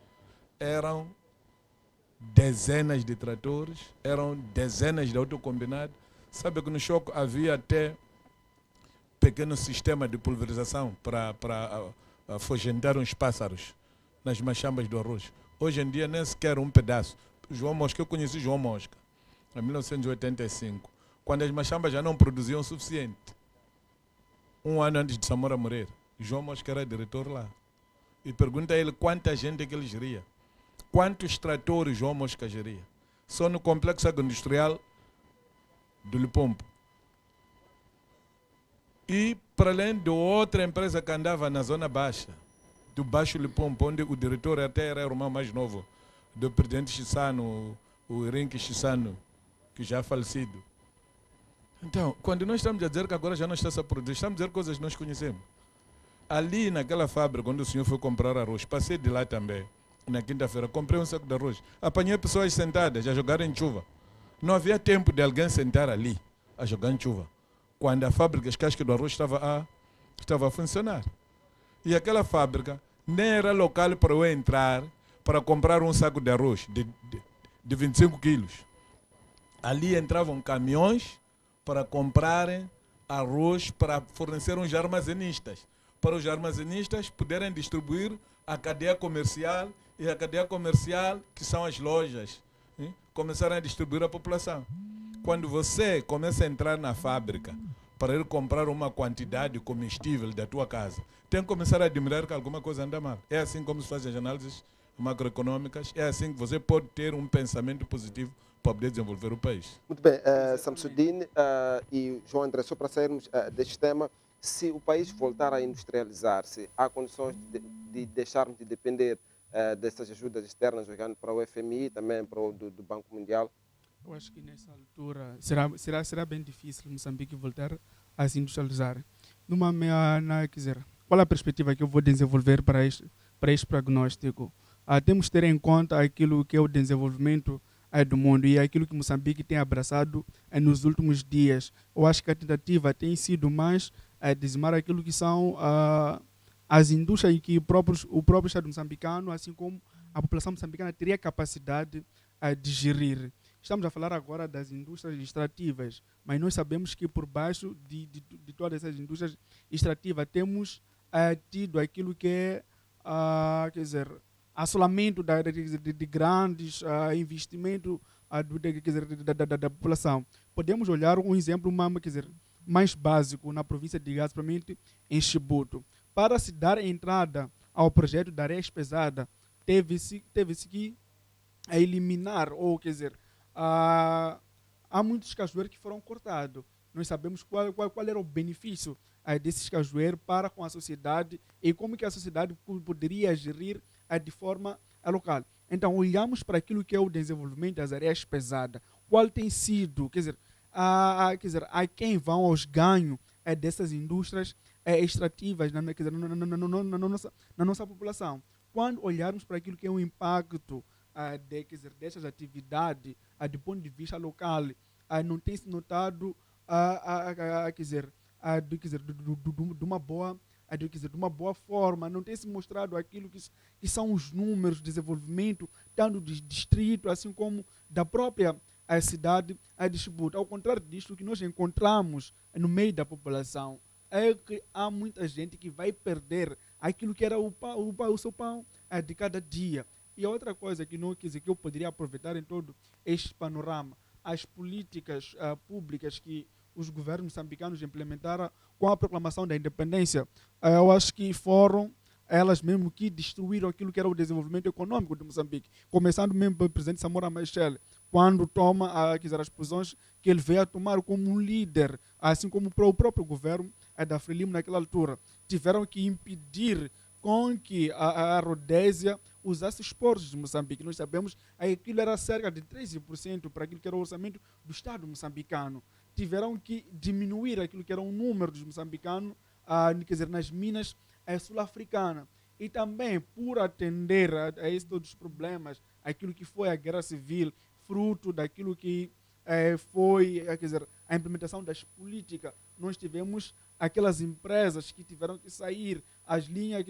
Eram dezenas de tratores, eram dezenas de autocombinados. Sabe que no Choco havia até pequeno sistema de pulverização para afugentar uns pássaros nas machambas do arroz. Hoje em dia nem sequer um pedaço. João Mosca, eu conheci João Mosca em 1985, quando as machambas já não produziam o suficiente. Um ano antes de Samora morrer, João Mosca era diretor lá. E pergunta a ele quanta gente que ele geria. Quantos tratores João Mosca geria? Só no complexo agroindustrial do Lipompo. E para além de outra empresa que andava na zona baixa, do Baixo Lipompo, onde o diretor até era o irmão mais novo do presidente Chissano, o Irinque Chissano, que já é falecido. Então, quando nós estamos a dizer que agora já não está a produzir, estamos a dizer coisas que nós conhecemos. Ali naquela fábrica onde o senhor foi comprar arroz, passei de lá também, na quinta-feira, comprei um saco de arroz, apanhei pessoas sentadas a jogar em chuva. Não havia tempo de alguém sentar ali a jogar em chuva, quando a fábrica de casca do arroz estava a funcionar. E aquela fábrica nem era local para eu entrar para comprar um saco de arroz de 25 quilos. Ali entravam caminhões para comprarem arroz para fornecer uns armazenistas, para os armazenistas poderem distribuir a cadeia comercial e a cadeia comercial, que são as lojas, começaram a distribuir a população. Quando você começa a entrar na fábrica para ir comprar uma quantidade comestível da tua casa, tem que começar a admirar que alguma coisa anda mal. É assim como se fazem as análises macroeconômicas, é assim que você pode ter um pensamento positivo para poder desenvolver o país. Muito bem, Samsudeen e João André, só para sairmos deste tema, se o país voltar a industrializar-se, há condições de deixarmos de depender dessas ajudas externas, olhando para o FMI, também para o do Banco Mundial? Eu acho que nessa altura será bem difícil Moçambique voltar a se industrializar. Quer dizer, qual a perspectiva que eu vou desenvolver para este prognóstico? Temos que ter em conta aquilo que é o desenvolvimento do mundo e aquilo que Moçambique tem abraçado nos últimos dias. Eu acho que a tentativa tem sido mais dizimar aquilo que são as indústrias em que o próprio Estado moçambicano, assim como a população moçambicana, teria capacidade de gerir. Estamos a falar agora das indústrias extrativas, mas nós sabemos que por baixo de todas essas indústrias extrativas temos tido aquilo que é, quer dizer, assolamento de grandes investimentos da população. Podemos olhar um exemplo mais básico na província de Gaza, principalmente em Chibuto. Para se dar entrada ao projeto da Areia Pesada, teve-se que eliminar, ou quer dizer, há muitos cajueiros que foram cortados. Nós sabemos qual era o benefício desses cajueiros para com a sociedade e como que a sociedade poderia gerir de forma local. Então, olhamos para aquilo que é o desenvolvimento das areias pesadas. Qual tem sido, quer dizer, a quem vão os ganhos dessas indústrias extrativas na nossa população. Quando olharmos para aquilo que é o impacto dessas atividades do ponto de vista local, não tem se notado de uma boa forma, não tem se mostrado aquilo que são os números de desenvolvimento, tanto do distrito, assim como da própria cidade de Chibuto. Ao contrário disto, o que nós encontramos no meio da população é que há muita gente que vai perder aquilo que era o seu pão de cada dia. E a outra coisa que eu poderia aproveitar em todo este panorama, as políticas públicas que os governos moçambicanos implementaram com a proclamação da independência, eu acho que foram elas mesmo que destruíram aquilo que era o desenvolvimento econômico de Moçambique. Começando mesmo pelo presidente Samora Machel, quando toma as posições que ele veio a tomar como um líder, assim como o próprio governo da Frelimo naquela altura. Tiveram que impedir com que a Rodésia usasse os portos de Moçambique. Nós sabemos que aquilo era cerca de 13% para aquilo que era o orçamento do Estado moçambicano. Tiveram que diminuir aquilo que era o número dos moçambicanos nas minas sul-africanas. E também, por atender a esses todos os problemas, aquilo que foi a guerra civil, fruto daquilo que foi a implementação das políticas, nós tivemos aquelas empresas que tiveram que sair, as linhas,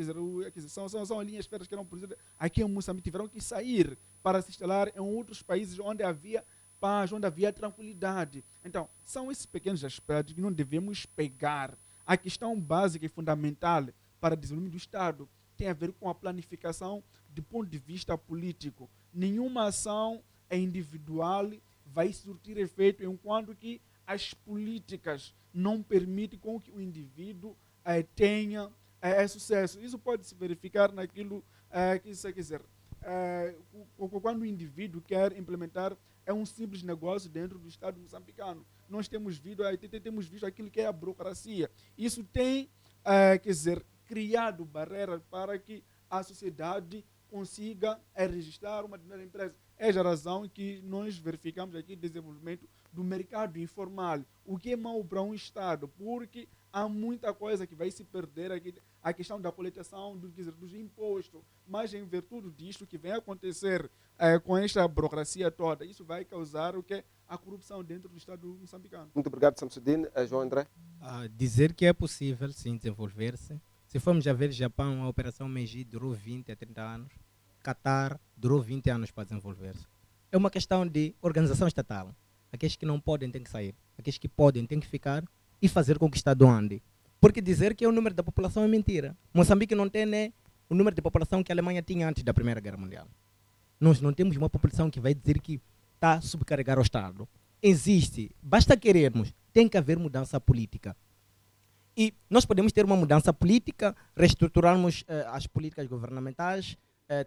são linhas férreas que eram produzidas aqui em Moçambique, tiveram que sair para se instalar em outros países onde havia paz, onde havia tranquilidade. Então, são esses pequenos aspectos que não devemos pegar. A questão básica e fundamental para o desenvolvimento do Estado tem a ver com a planificação do ponto de vista político. Nenhuma ação individual vai surtir efeito enquanto que as políticas não permitem com que o indivíduo tenha sucesso. Isso pode se verificar naquilo quando o indivíduo quer implementar um simples negócio dentro do Estado moçambicano. Nós temos visto aquilo que é a burocracia. Isso tem, criado barreiras para que a sociedade consiga registrar uma determinada empresa. É a razão que nós verificamos aqui o desenvolvimento do mercado informal, o que é mau para um Estado, porque há muita coisa que vai se perder aqui, a questão da coletação dos impostos, mas em virtude disto que vem acontecer com esta burocracia toda, isso vai causar o que? A corrupção dentro do Estado moçambicano. Muito obrigado, Samsudeen. João André? Dizer que é possível, sim, desenvolver-se. Se formos a ver, Japão, a Operação Meiji durou 20 a 30 anos. Qatar durou 20 anos para desenvolver-se. É uma questão de organização estatal. Aqueles que não podem têm que sair. Aqueles que podem têm que ficar e fazer com que o Estado ande. Porque dizer que é o número da população é mentira. Moçambique não tem nem o número de população que a Alemanha tinha antes da Primeira Guerra Mundial. Nós não temos uma população que vai dizer que está a subcarregar o Estado. Existe, basta querermos, tem que haver mudança política. E nós podemos ter uma mudança política, reestruturarmos as políticas governamentais,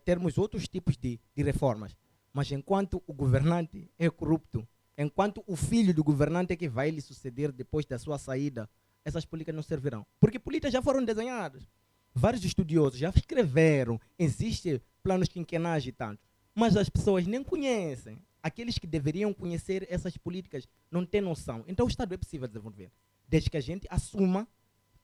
termos outros tipos de reformas. Mas enquanto o governante é corrupto, enquanto o filho do governante é que vai lhe suceder depois da sua saída, essas políticas não servirão. Porque políticas já foram desenhadas. Vários estudiosos já escreveram, existem planos quinquenais e tanto. Mas as pessoas nem conhecem. Aqueles que deveriam conhecer essas políticas não têm noção. Então o Estado é possível desenvolver, desde que a gente assuma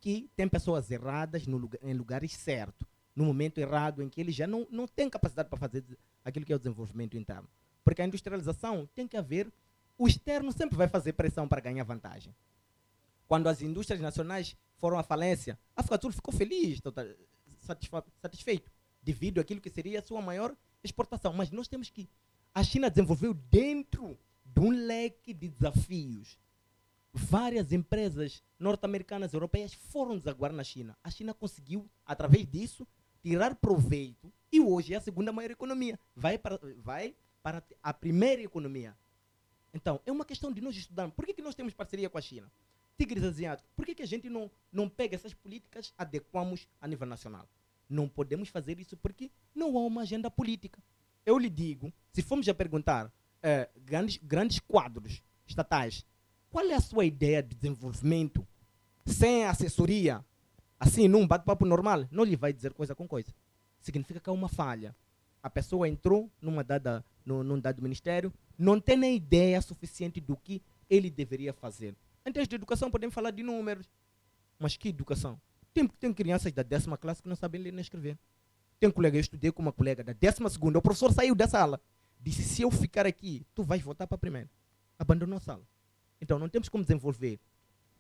que tem pessoas erradas em lugares certos, no momento errado em que eles já não têm capacidade para fazer aquilo que é o desenvolvimento interno. Porque a industrialização tem que haver, o externo sempre vai fazer pressão para ganhar vantagem. Quando as indústrias nacionais foram à falência, a África do Sul ficou feliz, satisfeito, devido àquilo que seria a sua maior exportação. Mas nós temos que, a China desenvolveu dentro de um leque de desafios. Várias empresas norte-americanas e europeias foram desaguar na China. A China conseguiu, através disso, tirar proveito e hoje é a segunda maior economia. Vai para a primeira economia. Então, é uma questão de nós estudarmos. Por que nós temos parceria com a China? Tigres asiáticos. Por que a gente não pega essas políticas, adequamos a nível nacional? Não podemos fazer isso porque não há uma agenda política. Eu lhe digo, se formos a perguntar grandes quadros estatais, qual é a sua ideia de desenvolvimento sem assessoria, assim, num bate-papo normal, não lhe vai dizer coisa com coisa. Significa que há uma falha. A pessoa entrou num dado ministério, não tem nem ideia suficiente do que ele deveria fazer. Em termos de educação, podemos falar de números. Mas que educação? Tem crianças da 10ª classe que não sabem ler nem escrever. Tem colega, eu estudei com uma colega da 12ª, o professor saiu da sala. Disse, se eu ficar aqui, tu vais voltar para a primeira. Abandonou a sala. Então, não temos como desenvolver.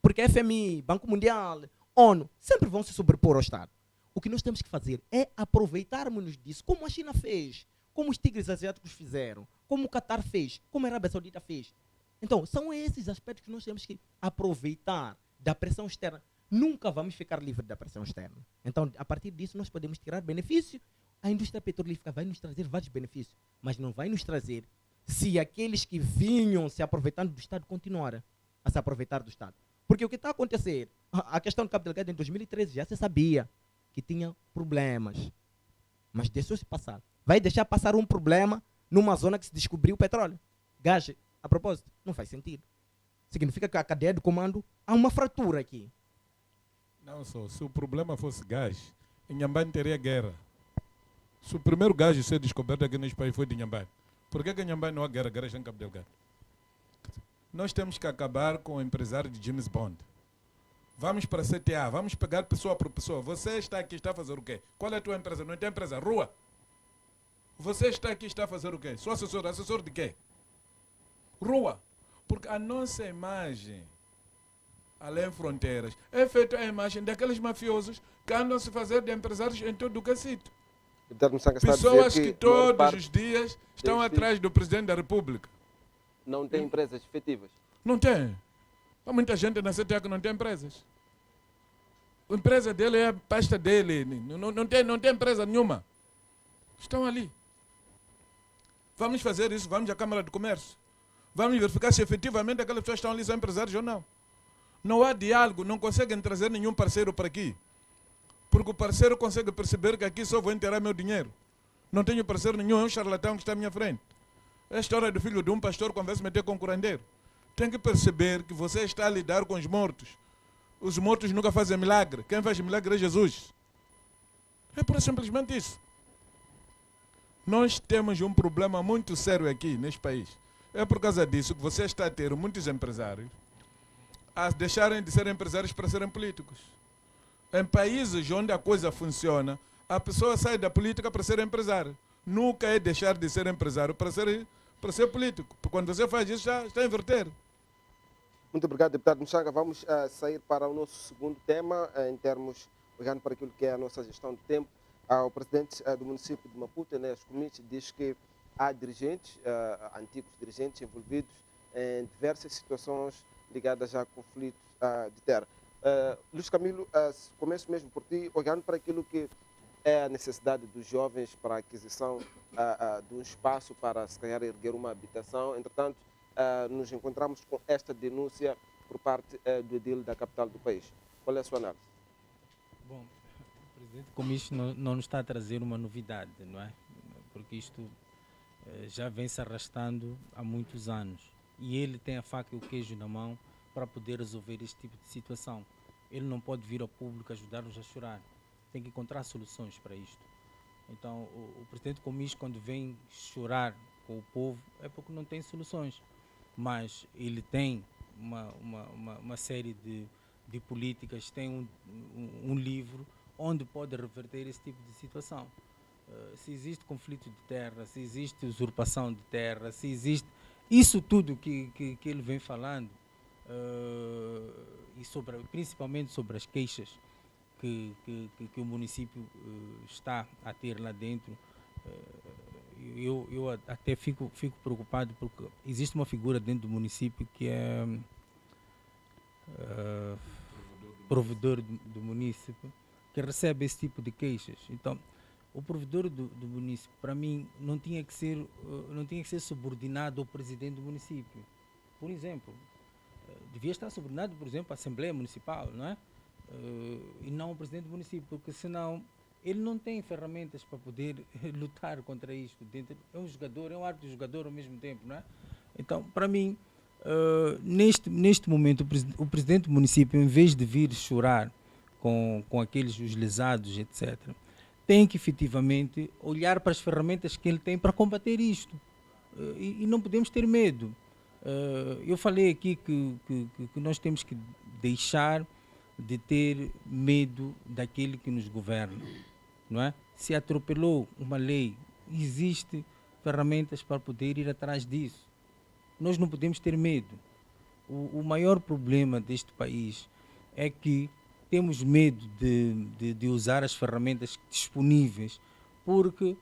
Porque a FMI, Banco Mundial, ONU, sempre vão se sobrepor ao Estado. O que nós temos que fazer é aproveitarmos disso, como a China fez, como os tigres asiáticos fizeram, como o Qatar fez, como a Arábia Saudita fez. Então, são esses aspectos que nós temos que aproveitar da pressão externa. Nunca vamos ficar livres da pressão externa. Então, a partir disso, nós podemos tirar benefício. A indústria petrolífera vai nos trazer vários benefícios, mas não vai nos trazer se aqueles que vinham se aproveitando do Estado continuarem a se aproveitar do Estado. Porque o que está a acontecer, a questão do Cabo Delgado em 2013 já se sabia que tinha problemas, mas deixou-se passar. Vai deixar passar um problema numa zona que se descobriu petróleo. Gás, a propósito, não faz sentido. Significa que a cadeia de comando, há uma fratura aqui. Não só, se o problema fosse gás, em Inhambane teria guerra. Se o primeiro gás a ser descoberto aqui neste país foi de Inhambane, por que em Inhambane não há guerra? Guerra em Cabo Delgado. Nós temos que acabar com o empresário de James Bond. Vamos para a CTA, vamos pegar pessoa por pessoa. Você está aqui, está a fazer o quê? Qual é a tua empresa? Não tem empresa? Rua. Você está aqui, está a fazer o quê? Sou assessor. Assessor de quê? Rua. Porque a nossa imagem, além fronteiras, é feita a imagem daqueles mafiosos que andam a se fazer de empresários em todo o cacito. Pessoas que todos os dias estão atrás do presidente da República. Não tem empresas efetivas? Não tem. Há muita gente na CTA que não tem empresas. A empresa dele é a pasta dele. Não tem empresa nenhuma. Estão ali. Vamos fazer isso, vamos à Câmara de Comércio. Vamos verificar se efetivamente aquelas pessoas estão ali, são empresários ou não. Não há diálogo, não conseguem trazer nenhum parceiro para aqui. Porque o parceiro consegue perceber que aqui só vou enterrar meu dinheiro. Não tenho parceiro nenhum, é um charlatão que está à minha frente. É a história do filho de um pastor quando vai se meter com um curandeiro. Tem que perceber que você está a lidar com os mortos. Os mortos nunca fazem milagre. Quem faz milagre é Jesus. É por simplesmente isso. Nós temos um problema muito sério aqui neste país. É por causa disso que você está a ter muitos empresários a deixarem de ser empresários para serem políticos. Em países onde a coisa funciona, a pessoa sai da política para ser empresário. Nunca é deixar de ser empresário para ser político. Porque quando você faz isso, já está a inverter. Muito obrigado, deputado Muchanga. Vamos sair para o nosso segundo tema, em termos, olhando para aquilo que é a nossa gestão de tempo. O presidente do município de Maputo, Enéas Comite, diz que há dirigentes, antigos dirigentes, envolvidos em diversas situações ligadas a conflitos de terra. Luís Camilo, começo mesmo por ti, olhando para aquilo que é a necessidade dos jovens para a aquisição de um espaço para, se calhar, erguer uma habitação. Entretanto, nos encontramos com esta denúncia por parte do edil da capital do país. Qual é a sua análise? Bom, o presidente Comício não nos está a trazer uma novidade, não é? Porque isto já vem se arrastando há muitos anos. E ele tem a faca e o queijo na mão para poder resolver este tipo de situação. Ele não pode vir ao público ajudar-nos a chorar. Tem que encontrar soluções para isto. Então, o presidente Comício, quando vem chorar com o povo, é porque não tem soluções. Mas ele tem uma série de políticas, tem um livro onde pode reverter esse tipo de situação. Se existe conflito de terra, se existe usurpação de terra, se existe isso tudo que ele vem falando, e principalmente sobre as queixas que o município está a ter lá dentro, eu até fico preocupado porque existe uma figura dentro do município que é provedor do município, que recebe esse tipo de queixas. Então, o provedor do município, para mim, não tinha que ser subordinado ao presidente do município. Por exemplo, devia estar subordinado, por exemplo, à Assembleia Municipal, não é? E não ao presidente do município, porque senão ele não tem ferramentas para poder lutar contra isto. É um jogador, é um árbitro jogador ao mesmo tempo, não é? Então, para mim, neste momento, o presidente do município, em vez de vir chorar com aqueles os lesados, etc., tem que efetivamente olhar para as ferramentas que ele tem para combater isto. E não podemos ter medo. Eu falei aqui que nós temos que deixar de ter medo daquele que nos governa, não é? Se atropelou uma lei, existem ferramentas para poder ir atrás disso. Nós não podemos ter medo. O maior problema deste país é que temos medo de usar as ferramentas disponíveis porque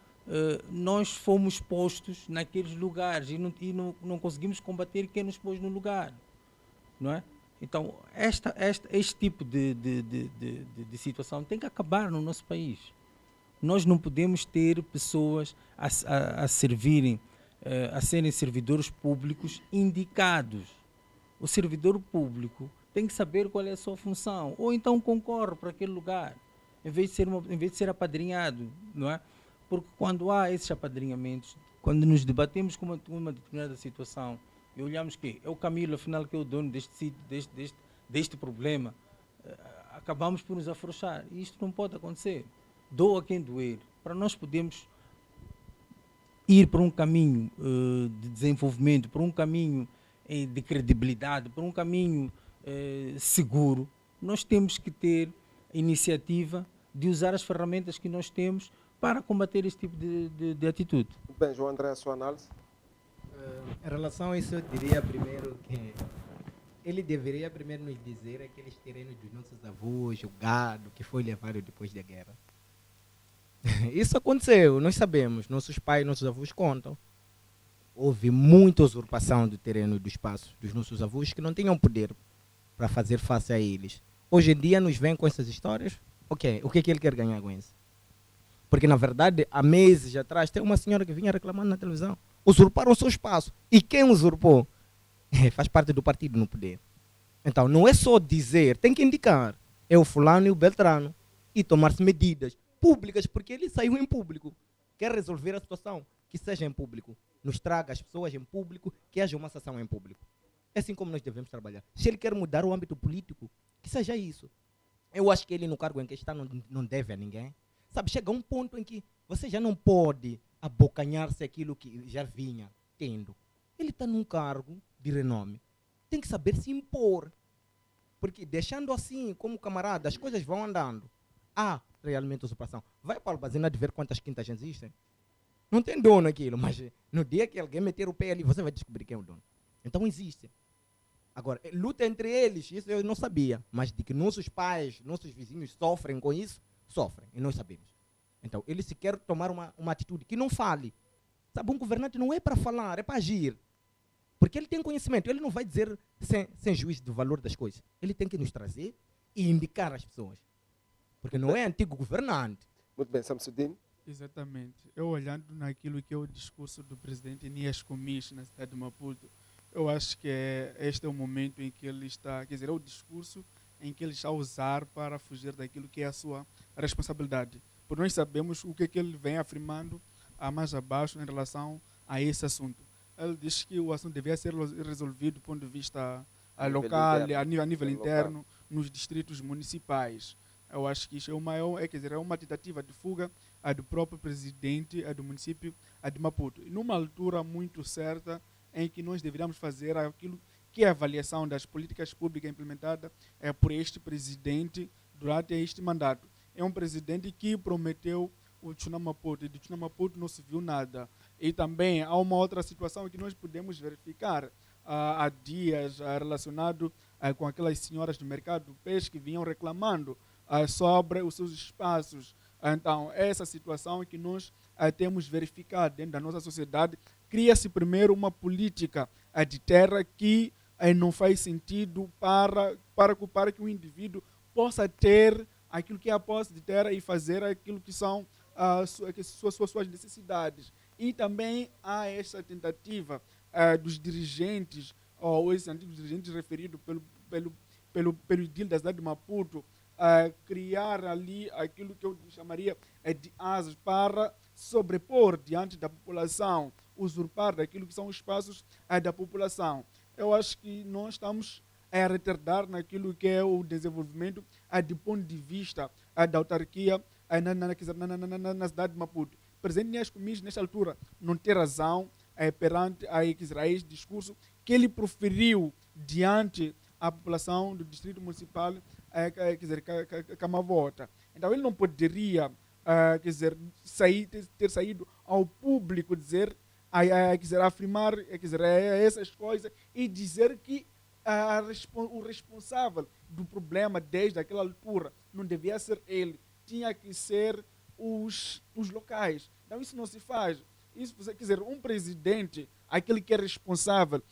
nós fomos postos naqueles lugares e não conseguimos combater quem nos pôs no lugar, não é? Então, este tipo de situação tem que acabar no nosso país. Nós não podemos ter pessoas a servirem, a serem servidores públicos indicados. O servidor público tem que saber qual é a sua função, ou então concorre para aquele lugar, em vez de ser apadrinhado, não é? Porque quando há esses apadrinhamentos, quando nos debatemos com uma determinada situação, e olhamos que é o Camilo, afinal, que é o dono deste sítio, deste problema, acabamos por nos afrouxar. E isto não pode acontecer. Doa quem doer. Para nós podermos ir para um caminho de desenvolvimento, para um caminho de credibilidade, para um caminho seguro, nós temos que ter a iniciativa de usar as ferramentas que nós temos para combater esse tipo de atitude. Bem, João André, a sua análise? Em relação a isso, eu diria primeiro que ele deveria primeiro nos dizer aqueles terrenos dos nossos avós, o gado que foi levado depois da guerra. Isso aconteceu, nós sabemos, nossos pais, nossos avós contam. Houve muita usurpação do terreno e do espaço dos nossos avós que não tinham poder para fazer face a eles. Hoje em dia nos vêm com essas histórias, ok, o que é que ele quer ganhar com isso? Porque na verdade, há meses atrás, tem uma senhora que vinha reclamando na televisão. Usurparam o seu espaço. E quem usurpou? Faz parte do partido no poder. Então, não é só dizer, tem que indicar. É o fulano e o beltrano. E tomar-se medidas públicas, porque ele saiu em público. Quer resolver a situação, que seja em público. Nos traga as pessoas em público, que haja uma sessão em público. É assim como nós devemos trabalhar. Se ele quer mudar o âmbito político, que seja isso. Eu acho que ele, no cargo em que está, não deve a ninguém. Sabe, chega um ponto em que você já não pode abocanhar-se aquilo que já vinha tendo. Ele está num cargo de renome. Tem que saber se impor. Porque deixando assim, como camarada, as coisas vão andando. Há realmente usurpação. Vai para o Albazina de ver quantas quintas existem. Não tem dono aquilo, mas no dia que alguém meter o pé ali, você vai descobrir quem é o dono. Então existe. Agora, luta entre eles, isso eu não sabia. Mas de que nossos pais, nossos vizinhos sofrem com isso, sofrem, e nós sabemos. Então, ele se quer tomar uma atitude que não fale. Sabe, um governante não é para falar, é para agir. Porque ele tem conhecimento, ele não vai dizer sem juízo do valor das coisas. Ele tem que nos trazer e indicar as pessoas. Porque não é antigo governante. Muito bem, Samsudin. Exatamente. Eu olhando naquilo que é o discurso do presidente Nias Comis na cidade de Maputo, eu acho que este é o momento em que ele está, quer dizer, é o discurso em que ele está a usar para fugir daquilo que é a sua responsabilidade. Porque nós sabemos o que é que ele vem afirmando a mais abaixo em relação a esse assunto. Ele diz que o assunto devia ser resolvido do ponto de vista nível local, interno, a nível local. interno, nos distritos municipais. Eu acho que isso quer dizer, é uma tentativa de fuga do próprio presidente do município de Maputo. E numa altura muito certa em que nós deveríamos fazer aquilo que é a avaliação das políticas públicas implementadas por este presidente durante este mandato. É um presidente que prometeu o Tsunami Maputo, e do Tsunami Maputo não se viu nada. E também há uma outra situação que nós podemos verificar há dias relacionado com aquelas senhoras do mercado do peixe que vinham reclamando sobre os seus espaços. Então, essa situação que nós temos verificado dentro da nossa sociedade, cria-se primeiro uma política de terra que não faz sentido para que o indivíduo possa ter aquilo que é a posse de terra e fazer aquilo que são suas necessidades. E também há essa tentativa dos dirigentes, ou esses antigos dirigentes referidos pelo idil da cidade de Maputo, criar ali aquilo que eu chamaria de asas para sobrepor diante da população, usurpar daquilo que são os espaços da população. Eu acho que nós estamos a retardar naquilo que é o desenvolvimento do ponto de vista da autarquia na cidade de Maputo. O presidente Nias Comis, nesta altura, não tem razão perante esse discurso que ele proferiu diante a população do distrito municipal, Camavota. Então ele não poderia ter saído ao público afirmar essas coisas e dizer que o responsável do problema desde aquela altura não devia ser ele, tinha que ser os locais. Então isso não se faz. Isso, quer dizer, um presidente, aquele que é responsável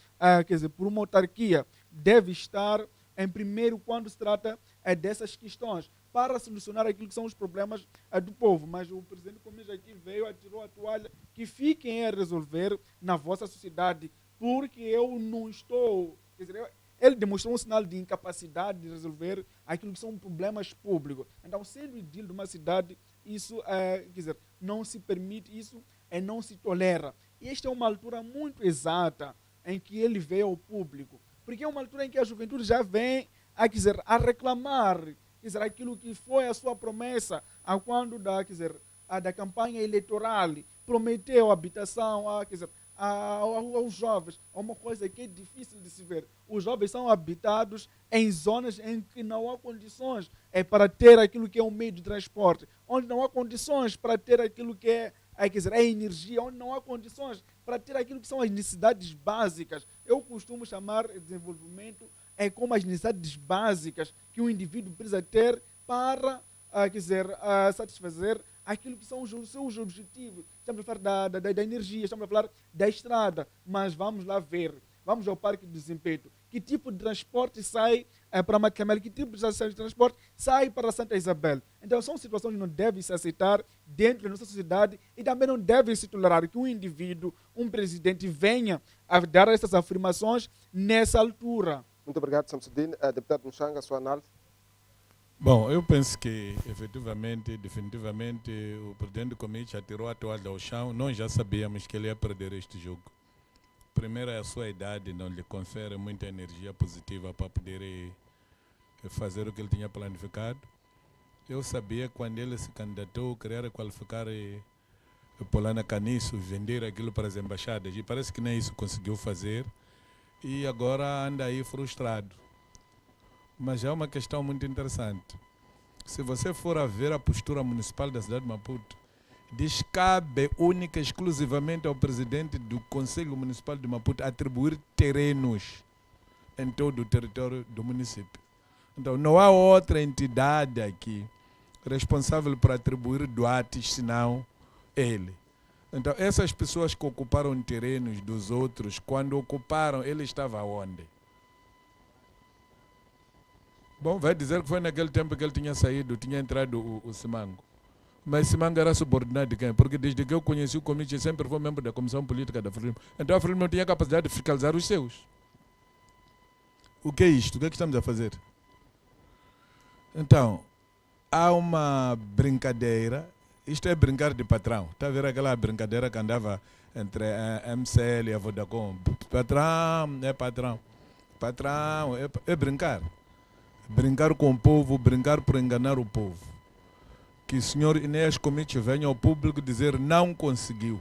por uma autarquia, deve estar em primeiro quando se trata dessas questões, para solucionar aquilo que são os problemas do povo. Mas o presidente Comis aqui veio, atirou a toalha, que fiquem a resolver na vossa sociedade, porque eu não estou... Quer dizer, ele demonstrou um sinal de incapacidade de resolver aquilo que são problemas públicos. Então, sendo idil de uma cidade, isso não se permite, isso não se tolera. E esta é uma altura muito exata em que ele veio ao público, porque é uma altura em que a juventude já vem a reclamar aquilo que foi a sua promessa quando da campanha eleitoral, prometeu habitação aos jovens. É uma coisa que é difícil de se ver. Os jovens são habitados em zonas em que não há condições para ter aquilo que é um meio de transporte, onde não há condições para ter aquilo que é a energia, onde não há condições para ter aquilo que são as necessidades básicas. Eu costumo chamar de desenvolvimento como as necessidades básicas que o indivíduo precisa ter para satisfazer aquilo que são os seus objetivos. Estamos a falar da energia, estamos a falar da estrada, mas vamos lá ver. Vamos ao Parque do Desempenho. Que tipo de transporte sai para Macamel? Que tipo de transporte sai para Santa Isabel? Então, são situações que não devem se aceitar dentro da nossa sociedade e também não devem se tolerar que um indivíduo, um presidente, venha a dar essas afirmações nessa altura. Muito obrigado, Samsudin. Deputado Mchanga, a sua análise? Bom, eu penso que, efetivamente, definitivamente, o presidente Comis atirou a toalha ao chão. Nós já sabíamos que ele ia perder este jogo. Primeiro, a sua idade não lhe confere muita energia positiva para poder fazer o que ele tinha planificado. Eu sabia que quando ele se candidatou, queria qualificar Polana Caniço, vender aquilo para as embaixadas. E parece que nem isso conseguiu fazer. E agora anda aí frustrado. Mas é uma questão muito interessante. Se você for a ver a postura municipal da cidade de Maputo, diz que cabe única e exclusivamente ao presidente do Conselho Municipal de Maputo atribuir terrenos em todo o território do município. Então, não há outra entidade aqui responsável por atribuir doates senão ele. Então, essas pessoas que ocuparam terrenos dos outros, quando ocuparam, ele estava onde? Bom, vai dizer que foi naquele tempo que ele tinha saído, tinha entrado o Simango. Mas esse manga era subordinado de quem? Porque desde que eu conheci o Comite, sempre fui membro da Comissão Política da Frelimo. Então a Frelimo não tinha capacidade de fiscalizar os seus. O que é isto? O que é que estamos a fazer? Então, há uma brincadeira. Isto é brincar de patrão. Está a ver aquela brincadeira que andava entre a MCL e a Vodacom? Patrão, é patrão. Patrão, é brincar. Brincar com o povo, brincar por enganar o povo. Que o senhor Inês Comite venha ao público dizer não conseguiu.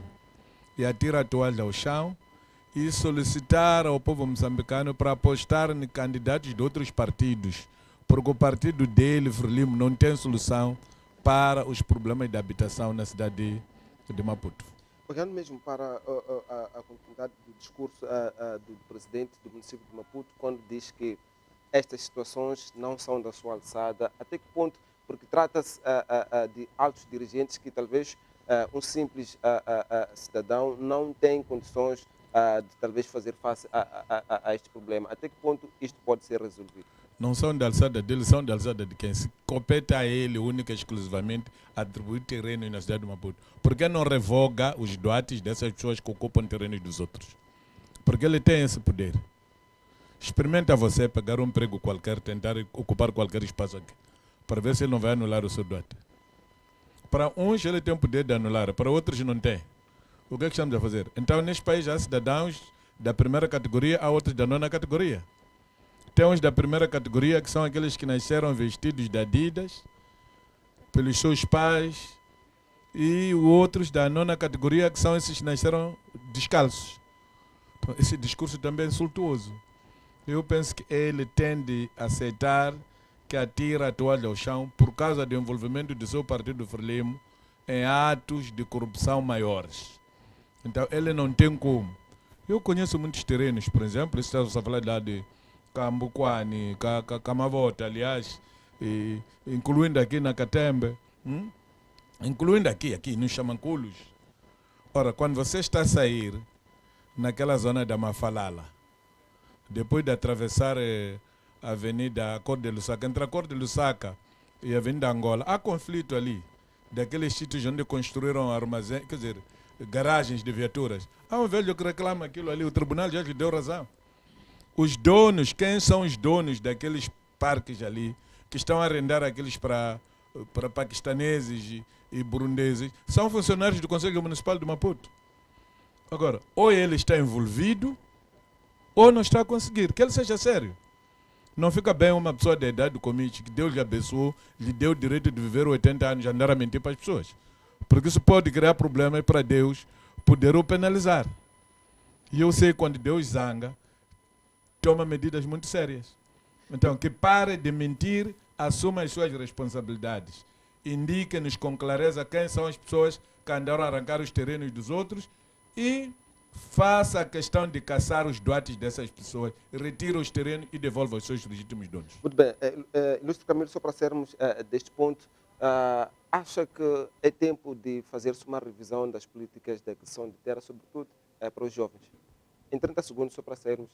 E atira a toalha ao chão e solicitar ao povo moçambicano para apostar em candidatos de outros partidos. Porque o partido dele, Frelimo, não tem solução para os problemas de habitação na cidade de Maputo. Olhando mesmo para a continuidade do discurso do presidente do município de Maputo, quando diz que estas situações não são da sua alçada, até que ponto? Porque trata-se de altos dirigentes que talvez um simples cidadão não tem condições de talvez fazer face a este problema. Até que ponto isto pode ser resolvido? Não são da alçada dele, são da alçada de quem? Se compete a ele, única e exclusivamente, atribuir terrenos na cidade de Maputo. Por que não revoga os doates dessas pessoas que ocupam terrenos dos outros? Porque ele tem esse poder. Experimenta você pegar um emprego qualquer, tentar ocupar qualquer espaço aqui, para ver se ele não vai anular o seu doate. Para uns ele tem o poder de anular, para outros não tem. O que é que estamos a fazer? Então, neste país há cidadãos da primeira categoria, há outros da nona categoria. Tem uns da primeira categoria que são aqueles que nasceram vestidos de Adidas pelos seus pais, e outros da nona categoria que são esses que nasceram descalços. Então, esse discurso também é insultuoso. Eu penso que ele tende a aceitar que atira a toalha ao chão por causa do envolvimento do seu partido Frelimo em atos de corrupção maiores. Então ele não tem como. Eu conheço muitos terrenos, por exemplo, estamos a falar lá de Cambuquani, Camavota, aliás, incluindo aqui na Catembe, incluindo aqui nos Chamanculos. Ora, quando você está a sair naquela zona da Mafalala, depois de atravessar a Avenida Cor de Lusaka, entre a Cor de Lusaka e a Avenida Angola, há conflito ali, daqueles sítios onde construíram armazéns, quer dizer, garagens de viaturas. Há um velho que reclama aquilo ali, o tribunal já lhe deu razão. Os donos, quem são os donos daqueles parques ali, que estão a arrendar aqueles para paquistaneses e burundeses, são funcionários do Conselho Municipal de Maputo. Agora, ou ele está envolvido, ou não está a conseguir, que ele seja sério. Não fica bem uma pessoa da idade do Comite, que Deus lhe abençoou, lhe deu o direito de viver 80 anos e andar a mentir para as pessoas. Porque isso pode criar problemas para Deus poder o penalizar. E eu sei quando Deus zanga, toma medidas muito sérias. Então, que pare de mentir, assuma as suas responsabilidades. Indique-nos com clareza quem são as pessoas que andaram a arrancar os terrenos dos outros e faça a questão de caçar os doates dessas pessoas, retire os terrenos e devolva aos seus legítimos donos. Muito bem. Ilustre Camilo, só para sairmos deste ponto, acha que é tempo de fazer-se uma revisão das políticas de aquisição de terra, sobretudo para os jovens? Em 30 segundos, só para sairmos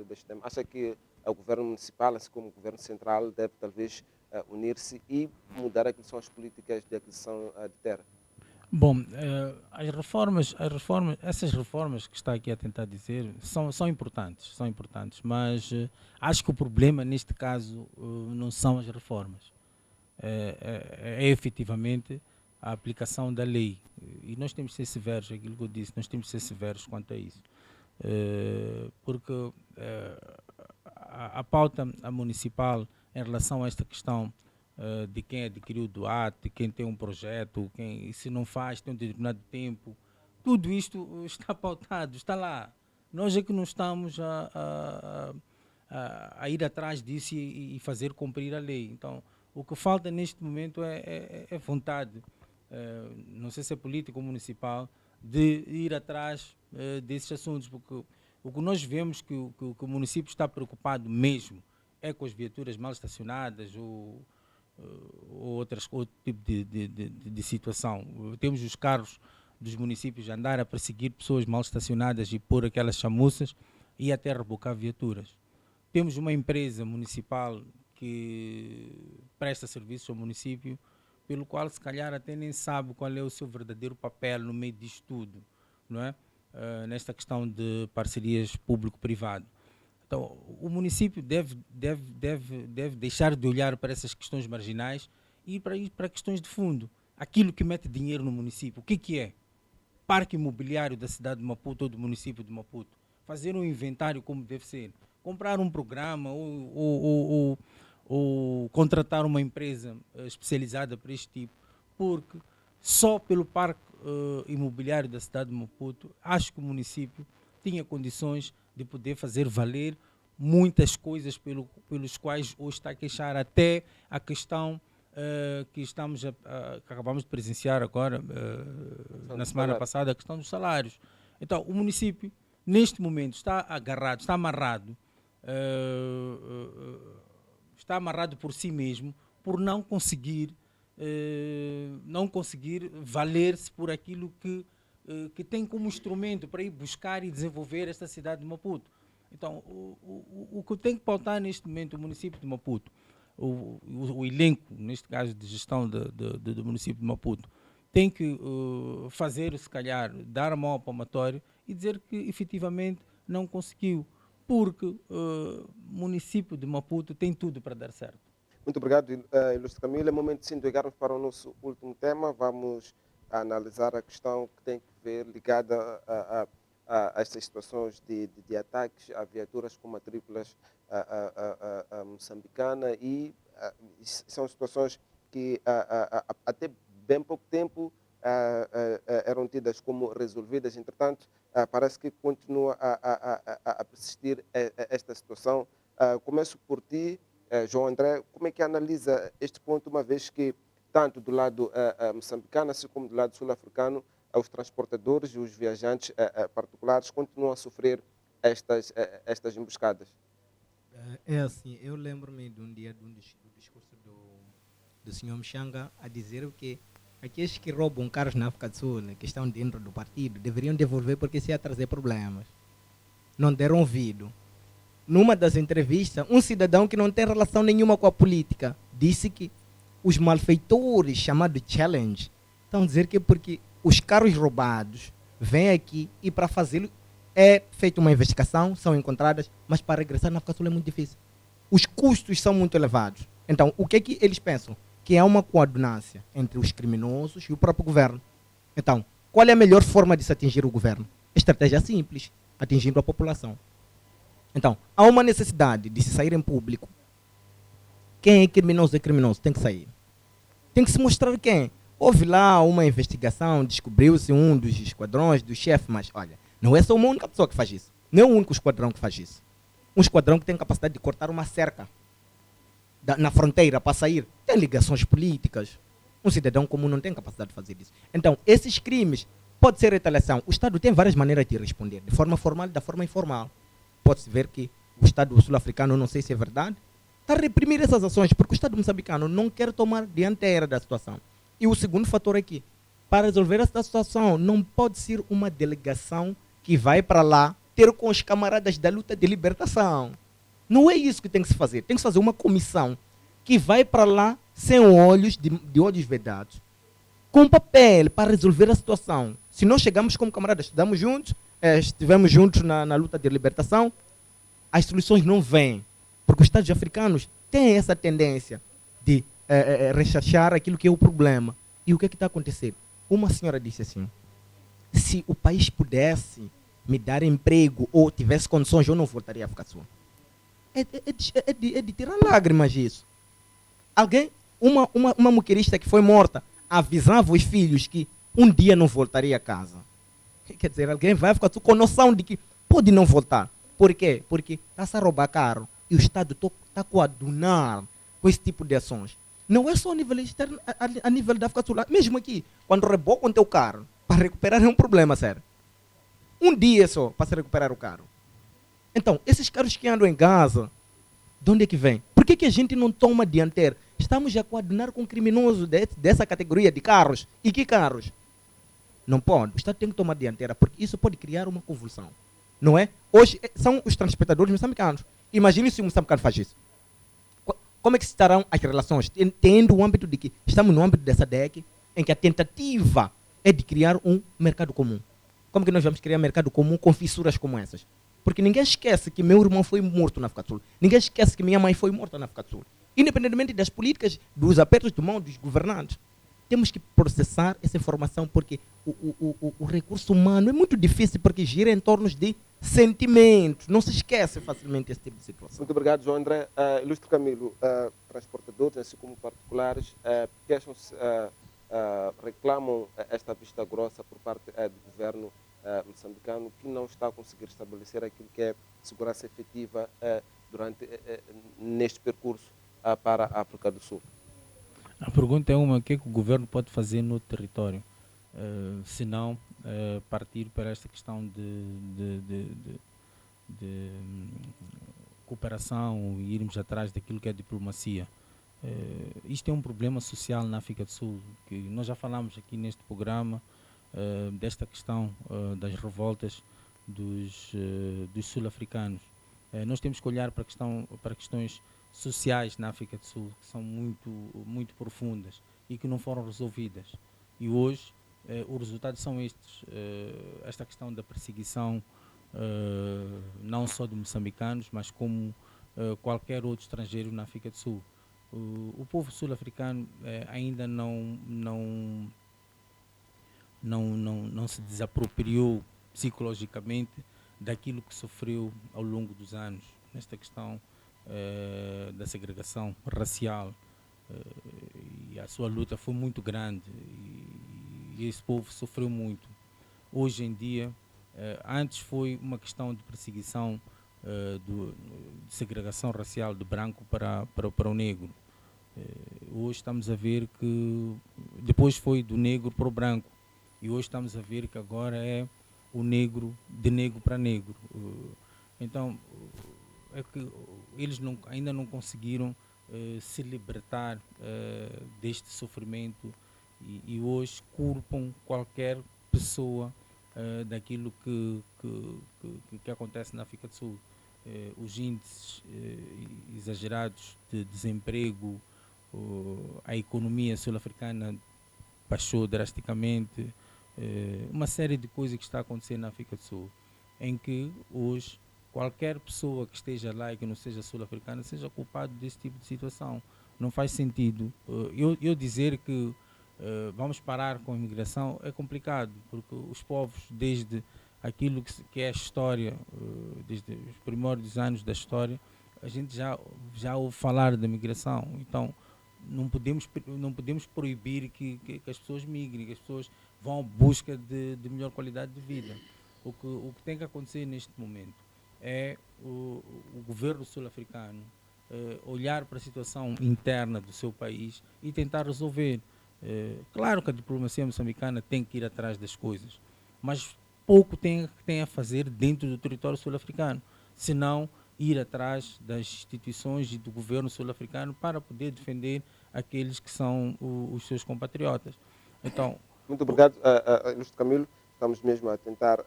deste tema, acha que o governo municipal, assim como o governo central, deve talvez unir-se e mudar aquilo que são as políticas de aquisição de terra? Bom, essas reformas que está aqui a tentar dizer são importantes, mas acho que o problema neste caso não são as reformas, é efetivamente a aplicação da lei. E nós temos de ser severos, aquilo que eu disse, nós temos de ser severos quanto a isso. Porque a pauta municipal em relação a esta questão de quem adquiriu o doate, quem tem um projeto, quem se não faz tem um determinado tempo, tudo isto está pautado, está lá. Nós é que não estamos a ir atrás disso e fazer cumprir a lei. Então, o que falta neste momento é vontade, não sei se é político ou municipal, de ir atrás desses assuntos, porque o que nós vemos que o município está preocupado mesmo é com as viaturas mal estacionadas ou outro tipo de situação. Temos os carros dos municípios a andar a perseguir pessoas mal estacionadas e pôr aquelas chamuças e até rebocar viaturas. Temos uma empresa municipal que presta serviços ao município, pelo qual se calhar até nem sabe qual é o seu verdadeiro papel no meio disto tudo, não é? Nesta questão de parcerias público-privado. Então, o município deve deixar de olhar para essas questões marginais e ir para questões de fundo. Aquilo que mete dinheiro no município, o que é? Parque imobiliário da cidade de Maputo ou do município de Maputo. Fazer um inventário como deve ser. Comprar um programa ou contratar uma empresa especializada para este tipo, porque só pelo parque imobiliário da cidade de Maputo, acho que o município tinha condições de poder fazer valer muitas coisas pelos quais hoje está a queixar, até a questão que acabamos de presenciar agora, na semana passada, a questão dos salários. Então, o município, neste momento, está amarrado por si mesmo, por não conseguir valer-se por aquilo que tem como instrumento para ir buscar e desenvolver esta cidade de Maputo. Então, o que tem que pautar neste momento o município de Maputo, o elenco, neste caso de gestão do município de Maputo, tem que fazer, se calhar, dar a mão ao palmatório e dizer que efetivamente não conseguiu, porque o município de Maputo tem tudo para dar certo. Muito obrigado, Ilustre Camila. É momento sim de ligarmos para o nosso último tema. Vamos analisar a questão que tem que ver ligada a estas situações de ataques a viaturas com matrículas moçambicana e são situações que até bem pouco tempo eram tidas como resolvidas. Entretanto, parece que continua a persistir esta situação. Começo por ti, João André. Como é que analisa este ponto, uma vez que tanto do lado moçambicano, assim como do lado sul-africano, os transportadores e os viajantes particulares continuam a sofrer estas emboscadas? É assim, eu lembro-me de um dia do discurso do senhor Mchanga a dizer que aqueles que roubam carros na África do Sul, né, que estão dentro do partido, deveriam devolver porque isso ia trazer problemas. Não deram ouvido. Numa das entrevistas, um cidadão que não tem relação nenhuma com a política disse que os malfeitores, chamados Challenge, estão a dizer que porque os carros roubados vêm aqui e para fazê-lo é feita uma investigação, são encontradas, mas para regressar na África do Sul é muito difícil. Os custos são muito elevados. Então, o que é que eles pensam? Que é uma coadunância entre os criminosos e o próprio governo. Então, qual é a melhor forma de se atingir o governo? Estratégia simples, atingindo a população. Então, há uma necessidade de se sair em público. Quem é criminoso tem que sair. Tem que se mostrar quem. Houve lá uma investigação, descobriu-se um dos esquadrões, do chefe, mas olha, não é só uma única pessoa que faz isso. Não é o único esquadrão que faz isso. Um esquadrão que tem capacidade de cortar uma cerca na fronteira para sair. Tem ligações políticas. Um cidadão comum não tem capacidade de fazer isso. Então, esses crimes pode ser retaliação. O Estado tem várias maneiras de responder, de forma formal e da forma informal. Pode-se ver que o Estado sul-africano, não sei se é verdade, está a reprimir essas ações, porque o Estado moçambicano não quer tomar dianteira da situação. E o segundo fator aqui, para resolver essa situação, não pode ser uma delegação que vai para lá ter com os camaradas da luta de libertação. Não é isso que tem que se fazer. Tem que se fazer uma comissão que vai para lá sem olhos, de olhos vedados, com papel para resolver a situação. Se nós chegamos como camaradas, estudamos juntos, estivemos juntos na luta de libertação, as soluções não vêm. Porque os Estados africanos têm essa tendência de recherchar aquilo que é o problema. E o que está acontecendo? Uma senhora disse assim, se o país pudesse me dar emprego ou tivesse condições, eu não voltaria à África do Sul. É de tirar lágrimas isso. Alguém, uma muquerista que foi morta, avisava os filhos que um dia não voltaria a casa. Quer dizer, alguém vai ficar com noção de que pode não voltar. Por quê? Porque está-se a roubar carro e o Estado está a coadunar com esse tipo de ações. Não é só a nível externo, a nível da África do Sul. Mesmo aqui, quando rebocam o teu carro, para recuperar é um problema, sério. Um dia só para se recuperar o carro. Então, esses carros que andam em Gaza, de onde é que vem? Por que a gente não toma dianteira? Estamos a coadunar com criminosos dessa categoria de carros. E que carros? Não pode. O Estado tem que tomar dianteira, porque isso pode criar uma convulsão. Não é? Hoje são os transportadores moçambicanos. Imagine se o moçambicano faz isso. como é que estarão as relações? Tendo o âmbito de que estamos no âmbito dessa DEC, em que a tentativa é de criar um mercado comum. Como que nós vamos criar um mercado comum com fissuras como essas? Porque ninguém esquece que meu irmão foi morto na África do Sul. Ninguém esquece que minha mãe foi morta na África do Sul. Independentemente das políticas, dos apertos de mão dos governantes, temos que processar essa informação, porque o recurso humano é muito difícil, porque gira em torno de sentimentos. Não se esquece facilmente esse tipo de situação. Muito obrigado, João André. Ilustre Camilo, transportadores, assim como particulares, queixam-se, reclamam esta vista grossa por parte do governo moçambicano, que não está a conseguir estabelecer aquilo que é segurança efetiva neste percurso para a África do Sul. A pergunta é o que o governo pode fazer no território, se não partir para esta questão de cooperação e irmos atrás daquilo que é diplomacia. Isto é um problema social na África do Sul, que nós já falamos aqui neste programa, desta questão das revoltas dos sul-africanos. Nós temos que olhar para questões sociais na África do Sul, que são muito profundas e que não foram resolvidas. E hoje os resultados são estes. Esta questão da perseguição, não só de moçambicanos, mas como qualquer outro estrangeiro na África do Sul. O povo sul-africano ainda não se desapropriou psicologicamente daquilo que sofreu ao longo dos anos, nesta questão da segregação racial, e a sua luta foi muito grande e esse povo sofreu muito. Hoje em dia, antes foi uma questão de perseguição, de segregação racial de branco para o negro. Hoje estamos a ver que depois foi do negro para o branco e hoje estamos a ver que agora é o negro de negro para negro. Então é que eles ainda não conseguiram se libertar deste sofrimento e hoje culpam qualquer pessoa daquilo que acontece na África do Sul. Os índices exagerados de desemprego, a economia sul-africana baixou drasticamente, uma série de coisas que está acontecendo na África do Sul, em que hoje qualquer pessoa que esteja lá e que não seja sul-africana seja culpado desse tipo de situação. Não faz sentido. Eu dizer que vamos parar com a imigração é complicado, porque os povos, desde aquilo que é a história, desde os primórdios anos da história, a gente já ouve falar da migração. Então não podemos proibir que as pessoas migrem, que as pessoas vão à busca de melhor qualidade de vida. O que tem que acontecer neste momento é o governo sul-africano olhar para a situação interna do seu país e tentar resolver. Claro que a diplomacia moçambicana tem que ir atrás das coisas, mas pouco tem a fazer dentro do território sul-africano, senão ir atrás das instituições e do governo sul-africano para poder defender aqueles que são os seus compatriotas. Então, muito obrigado, Ilustre Camilo. Estamos mesmo a tentar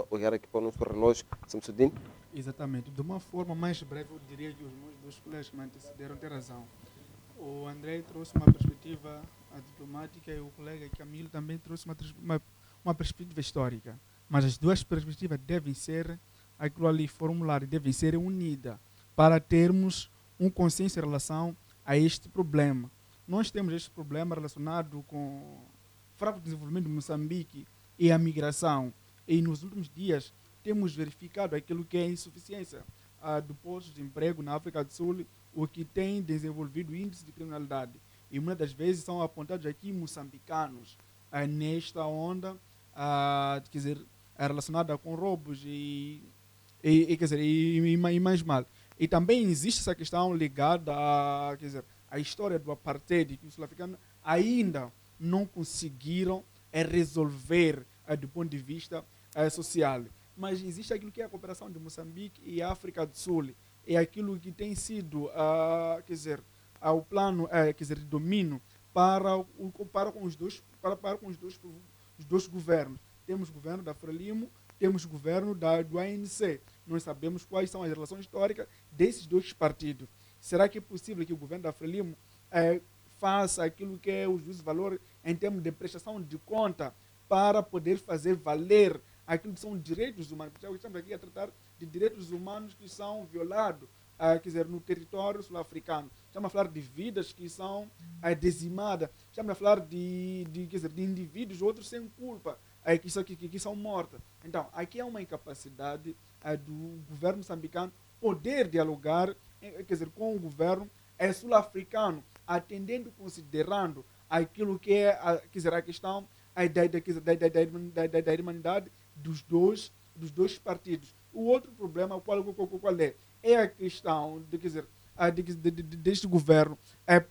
olhar aqui para o nosso relógio. Samsudin. Exatamente. De uma forma mais breve, eu diria que os meus dois colegas que me antecederam têm razão. O André trouxe uma perspectiva diplomática e o colega Camilo também trouxe uma perspectiva histórica. Mas as duas perspectivas devem ser, aquilo ali formulado, devem ser unidas para termos um consenso em relação a este problema. Nós temos este problema relacionado com o fraco desenvolvimento de Moçambique e a migração. E nos últimos dias temos verificado aquilo que é a insuficiência do posto de emprego na África do Sul, o que tem desenvolvido o índice de criminalidade. E muitas das vezes são apontados aqui moçambicanos nesta onda, quer dizer, relacionada com roubos e mais mal. E também existe essa questão ligada à história do apartheid, que os sul-africanos ainda não conseguiram resolver do ponto de vista social. Mas existe aquilo que é a cooperação de Moçambique e África do Sul. É aquilo que tem sido, o plano, de domínio para com os dois governos. Temos o governo da Frelimo, temos o governo do ANC. Nós sabemos quais são as relações históricas desses dois partidos. será que é possível que o governo da Frelimo faça aquilo que é o juízo de valor em termos de prestação de conta para poder fazer valer aquilo que são direitos humanos? Porque estamos aqui a tratar de direitos humanos que são violados, quer dizer, no território sul-africano. Estamos a falar de vidas que são dizimadas. Estamos a falar quer dizer, de indivíduos, outros sem culpa, que são mortos. Então, aqui há uma incapacidade do governo moçambicano poder dialogar quer dizer, com o governo sul-africano, atendendo, considerando aquilo que é quer dizer, a questão da irmandade dos dois partidos. O outro problema, qual é? É a questão de, quer dizer, deste governo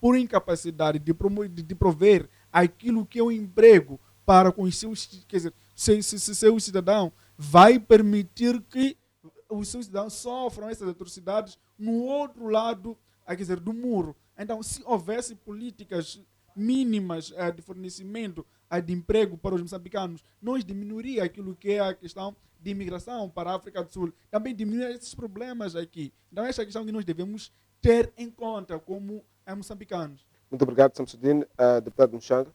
por incapacidade de prover aquilo que é o emprego para com os seus, quer dizer, seus cidadãos, vai permitir que os seus cidadãos sofram essas atrocidades no outro lado, quer dizer, do muro. Então, se houvesse políticas mínimas de fornecimento de emprego para os moçambicanos, nós diminuiria aquilo que é a questão de imigração para a África do Sul. Também diminuiria esses problemas aqui. Então, essa é a questão que nós devemos ter em conta como moçambicanos. Muito obrigado, Samsudin. Deputado Mchanga.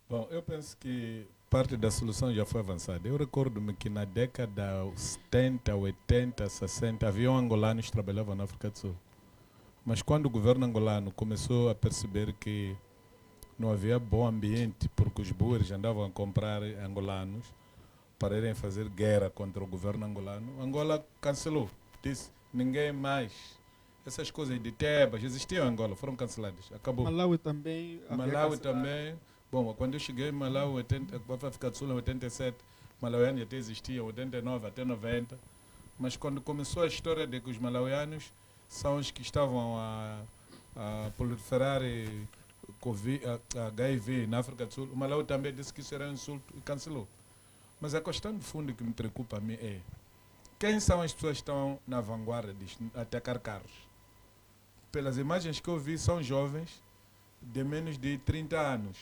Bom, eu penso que parte da solução já foi avançada. Eu recordo-me que na década 70, 80, 60, havia angolanos que trabalhavam na África do Sul. Mas quando o governo angolano começou a perceber que não havia bom ambiente, porque os boers andavam a comprar angolanos para irem fazer guerra contra o governo angolano, Angola cancelou. Disse, ninguém mais. Essas coisas de Tebas existiam em Angola, foram canceladas. Acabou. Malawi também. Malawi também. Bom, quando eu cheguei em Malawi, para África do Sul, em 87, malauianos até existiam, 89 até 90. Mas quando começou a história de que os malauianos são os que estavam a proliferar HIV na África do Sul, o Malawi também disse que isso era um insulto e cancelou. Mas a questão de fundo que me preocupa a mim é quem são as pessoas que estão na vanguarda disto, a atacar carros? Pelas imagens que eu vi, são jovens de menos de 30 anos.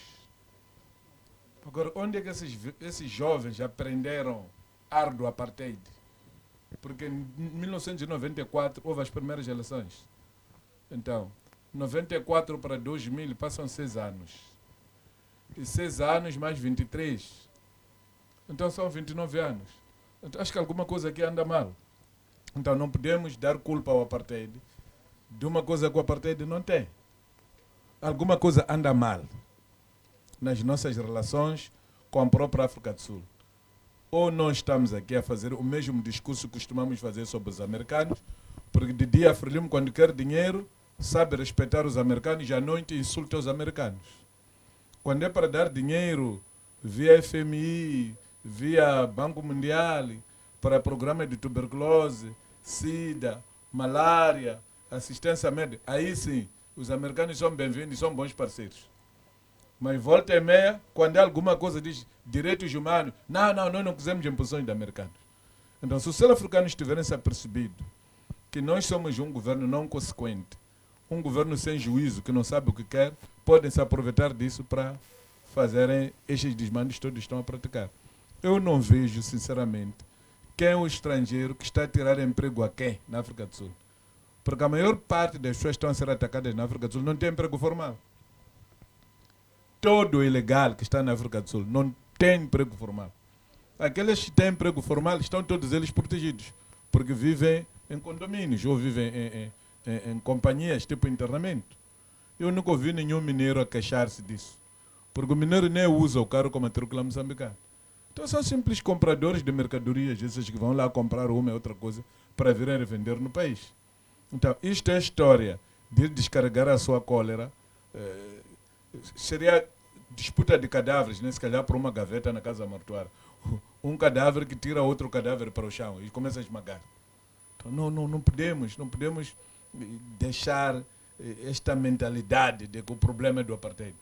Agora, onde é que esses jovens aprenderam árduo apartheid? Porque em 1994 houve as primeiras eleições. Então, 94 para 2000 passam 6 anos. E 6 anos mais 23. Então são 29 anos. Então, acho que alguma coisa aqui anda mal. Então não podemos dar culpa ao apartheid de uma coisa que o apartheid não tem. Alguma coisa anda mal nas nossas relações com a própria África do Sul. Ou nós estamos aqui a fazer o mesmo discurso que costumamos fazer sobre os americanos, porque de dia a Frelimo, quando quer dinheiro, sabe respeitar os americanos e à noite insulta os americanos. Quando é para dar dinheiro via FMI, via Banco Mundial, para programa de tuberculose, SIDA, malária, assistência médica, aí sim, os americanos são bem-vindos e são bons parceiros. Mas volta e meia, quando é alguma coisa diz direitos humanos, nós não quisemos imposições de americanos. Então, se os sul-africanos tiverem se apercebido que nós somos um governo não consequente, um governo sem juízo, que não sabe o que quer, podem se aproveitar disso para fazerem estes desmandos todos estão a praticar. Eu não vejo, sinceramente, quem é o estrangeiro que está a tirar emprego a quem na África do Sul. Porque a maior parte das pessoas que estão a ser atacadas na África do Sul não tem emprego formal. Todo ilegal que está na África do Sul não tem emprego formal. Aqueles que têm emprego formal estão todos eles protegidos, porque vivem em condomínios ou vivem em companhias tipo internamento. Eu nunca ouvi nenhum mineiro a queixar-se disso, porque o mineiro nem usa o carro com matrícula moçambicana. Então são simples compradores de mercadorias, esses que vão lá comprar uma e outra coisa para virem revender no país. Então, isto é a história de descarregar a sua cólera. Seria disputa de cadáveres, né? Se calhar por uma gaveta na casa mortuária. Um cadáver que tira outro cadáver para o chão e começa a esmagar. Então, não podemos deixar esta mentalidade de que o problema é do apartheid.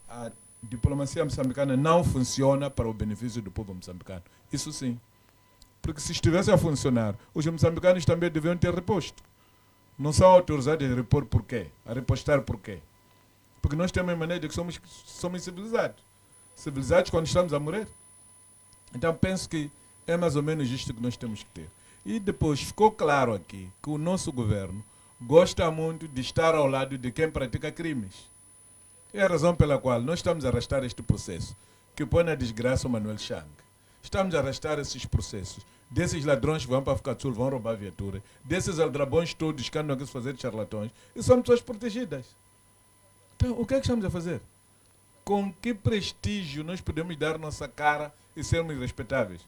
A diplomacia moçambicana não funciona para o benefício do povo moçambicano. Isso sim. Porque se estivesse a funcionar, os moçambicanos também deviam ter reposto. Não são autorizados a repor por quê? A repostar por quê? Porque nós temos a maneira de que somos civilizados. Civilizados quando estamos a morrer. Então penso que é mais ou menos isto que nós temos que ter. E depois ficou claro aqui que o nosso governo gosta muito de estar ao lado de quem pratica crimes. É a razão pela qual nós estamos a arrastar este processo, que põe na desgraça o Manuel Chang. Estamos a arrastar esses processos. Desses ladrões que vão para África do Sul, vão roubar viatura. Desses aldrabões todos que andam aqui a fazer de charlatões. E são pessoas protegidas. Então, o que é que estamos a fazer? Com que prestígio nós podemos dar nossa cara e sermos respeitáveis?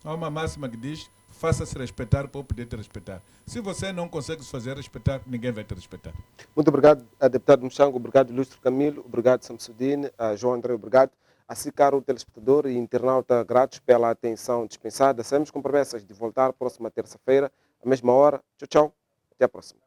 Há uma máxima que diz, faça-se respeitar para eu poder te respeitar. Se você não consegue se fazer respeitar, ninguém vai te respeitar. Muito obrigado, deputado Mochango, obrigado, Ilustre Camilo, obrigado, Samsudine, João André, obrigado. Assim, caro telespectador e internauta, gratos pela atenção dispensada. Saímos com promessas de voltar próxima terça-feira, à mesma hora. Tchau, tchau. Até a próxima.